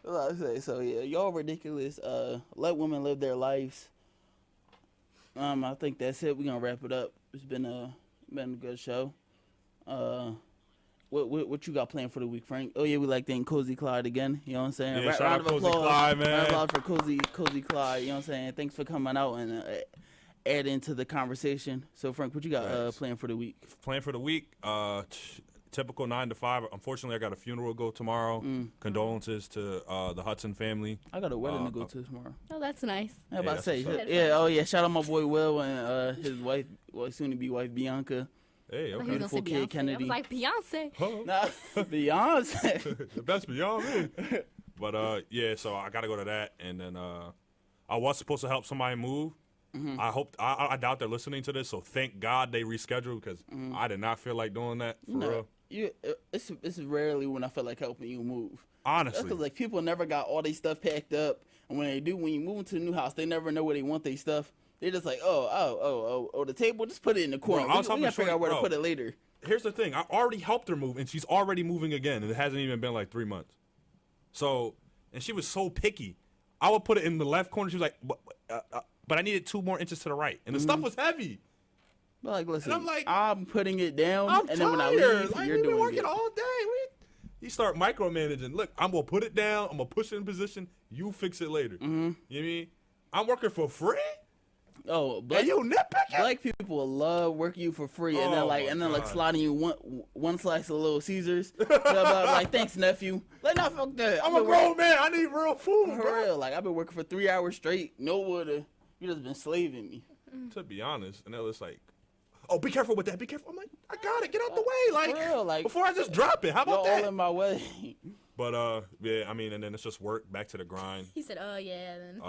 I say so. Yeah, y'all ridiculous. Let women live their lives. I think that's it. We're gonna wrap it up. It's been a good show. What you got planned for the week, Frank? Oh yeah, we thank Cozy Clyde again. You know what I'm saying? Yeah, shout out Cozy Clyde, man. Round of applause for Cozy Clyde. You know what I'm saying? Thanks for coming out and adding to the conversation. So Frank, what you got planned for the week? Planned for the week, typical 9 to 5. Unfortunately, I got a funeral to go tomorrow. Condolences to the Hudson family. I got a wedding to go to tomorrow. Oh, that's nice. I was about to say, shout out my boy Will and his wife, soon to be wife Bianca. Hey, okay. Beautiful kid Kennedy. I was Beyonce. Oh. Nah, Beyonce. The best beyond me. But so I gotta go to that, and then I was supposed to help somebody move. I doubt they're listening to this, so thank God they rescheduled because I did not feel like doing that for real. It's rarely when I feel like helping you move. Honestly, that's because people never got all their stuff packed up, and when you move into the new house, they never know where they want their stuff. They're just the table, just put it in the corner. Bro, we gotta figure out where to put it later. Here's the thing. I already helped her move, and she's already moving again, and it hasn't even been 3 months. So, and she was so picky. I would put it in the left corner. She was like, but I needed 2 more inches to the right. And the stuff was heavy. But listen, and I'm putting it down, I'm and tired. then when I leave, you're we've doing been working it. all day. You start micromanaging. Look, I'm going to put it down. I'm going to push it in position. You fix it later. You know what I mean? I'm working for free? Oh, and you nitpicking? Black people love working you for free, and then sliding you one slice of Little Caesars. Thanks, nephew. Not fuck that. I'm a grown man. I need real food. For real, I've been working for 3 hours straight. No water. You just been slaving me. To be honest, and it's oh, be careful with that. Be careful. I'm I got it. Get out the way. For real, before I just drop it. How about that? All in my way. But yeah, I mean, and then it's just work, back to the grind. He said, "Oh yeah." Then.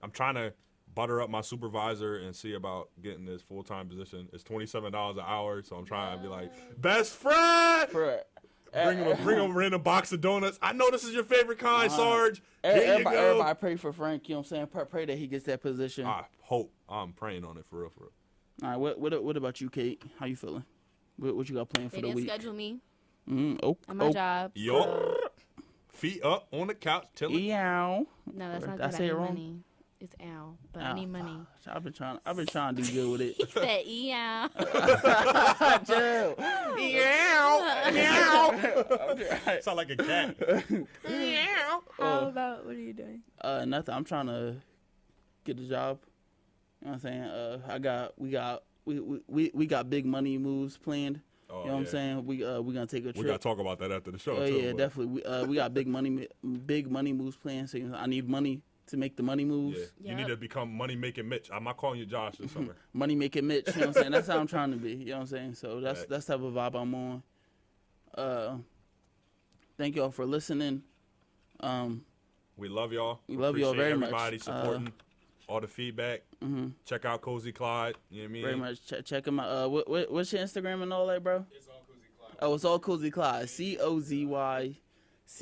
I'm trying to butter up my supervisor and see about getting this full-time position. It's $27 an hour, so I'm trying to be like, best friend. Bring him a random box of donuts. I know this is your favorite kind, Sarge. Everybody pray for Frank. You know what I'm saying? Pray that he gets that position. I hope. I'm praying on it for real. All right. What about you, Kate? How you feeling? What you got planned for the week? They didn't schedule me. At my job. Yo. Feet up on the couch, chilling. Eow. No, that's not good. I say it wrong. Money. It's ow, but I need money. I've been trying to do good with it. He said eow. Chill. Meow. Sound like a cat. Meow. How about, what are you doing? Nothing. I'm trying to get a job. You know what I'm saying? We got big money moves planned. Oh, you know what I'm saying? We gonna take a trip. We gotta talk about that after the show. Oh too, yeah, definitely. We got big money moves planned. So I need money to make the money moves. Yeah. You need to become money making Mitch. I'm not calling you Josh this summer. Money making Mitch. You know what I'm saying? That's how I'm trying to be. You know what I'm saying? So that's the type of vibe I'm on. Thank y'all for listening. We love y'all. We love y'all very much. Everybody supporting all the feedback. Check out Cozy Clyde. You know what I mean? Very much. Check him out. What's your Instagram and all that, bro? It's all Cozy Clyde. Oh, it's all Cozy Clyde.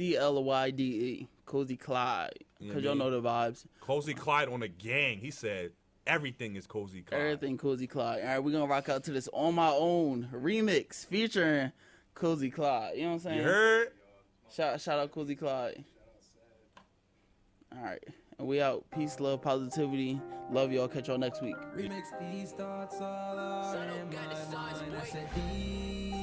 COZYCLYDE. Cozy Clyde. Because y'all know the vibes. Cozy Clyde on the gang. He said everything is Cozy Clyde. Everything Cozy Clyde. All right, we're going to rock out to this On My Own remix featuring Cozy Clyde. You know what I'm saying? You heard? Shout out Cozy Clyde. All right. And we out. Peace, love, positivity. Love y'all. Catch y'all next week. Remix these thoughts all are in my mind. I said these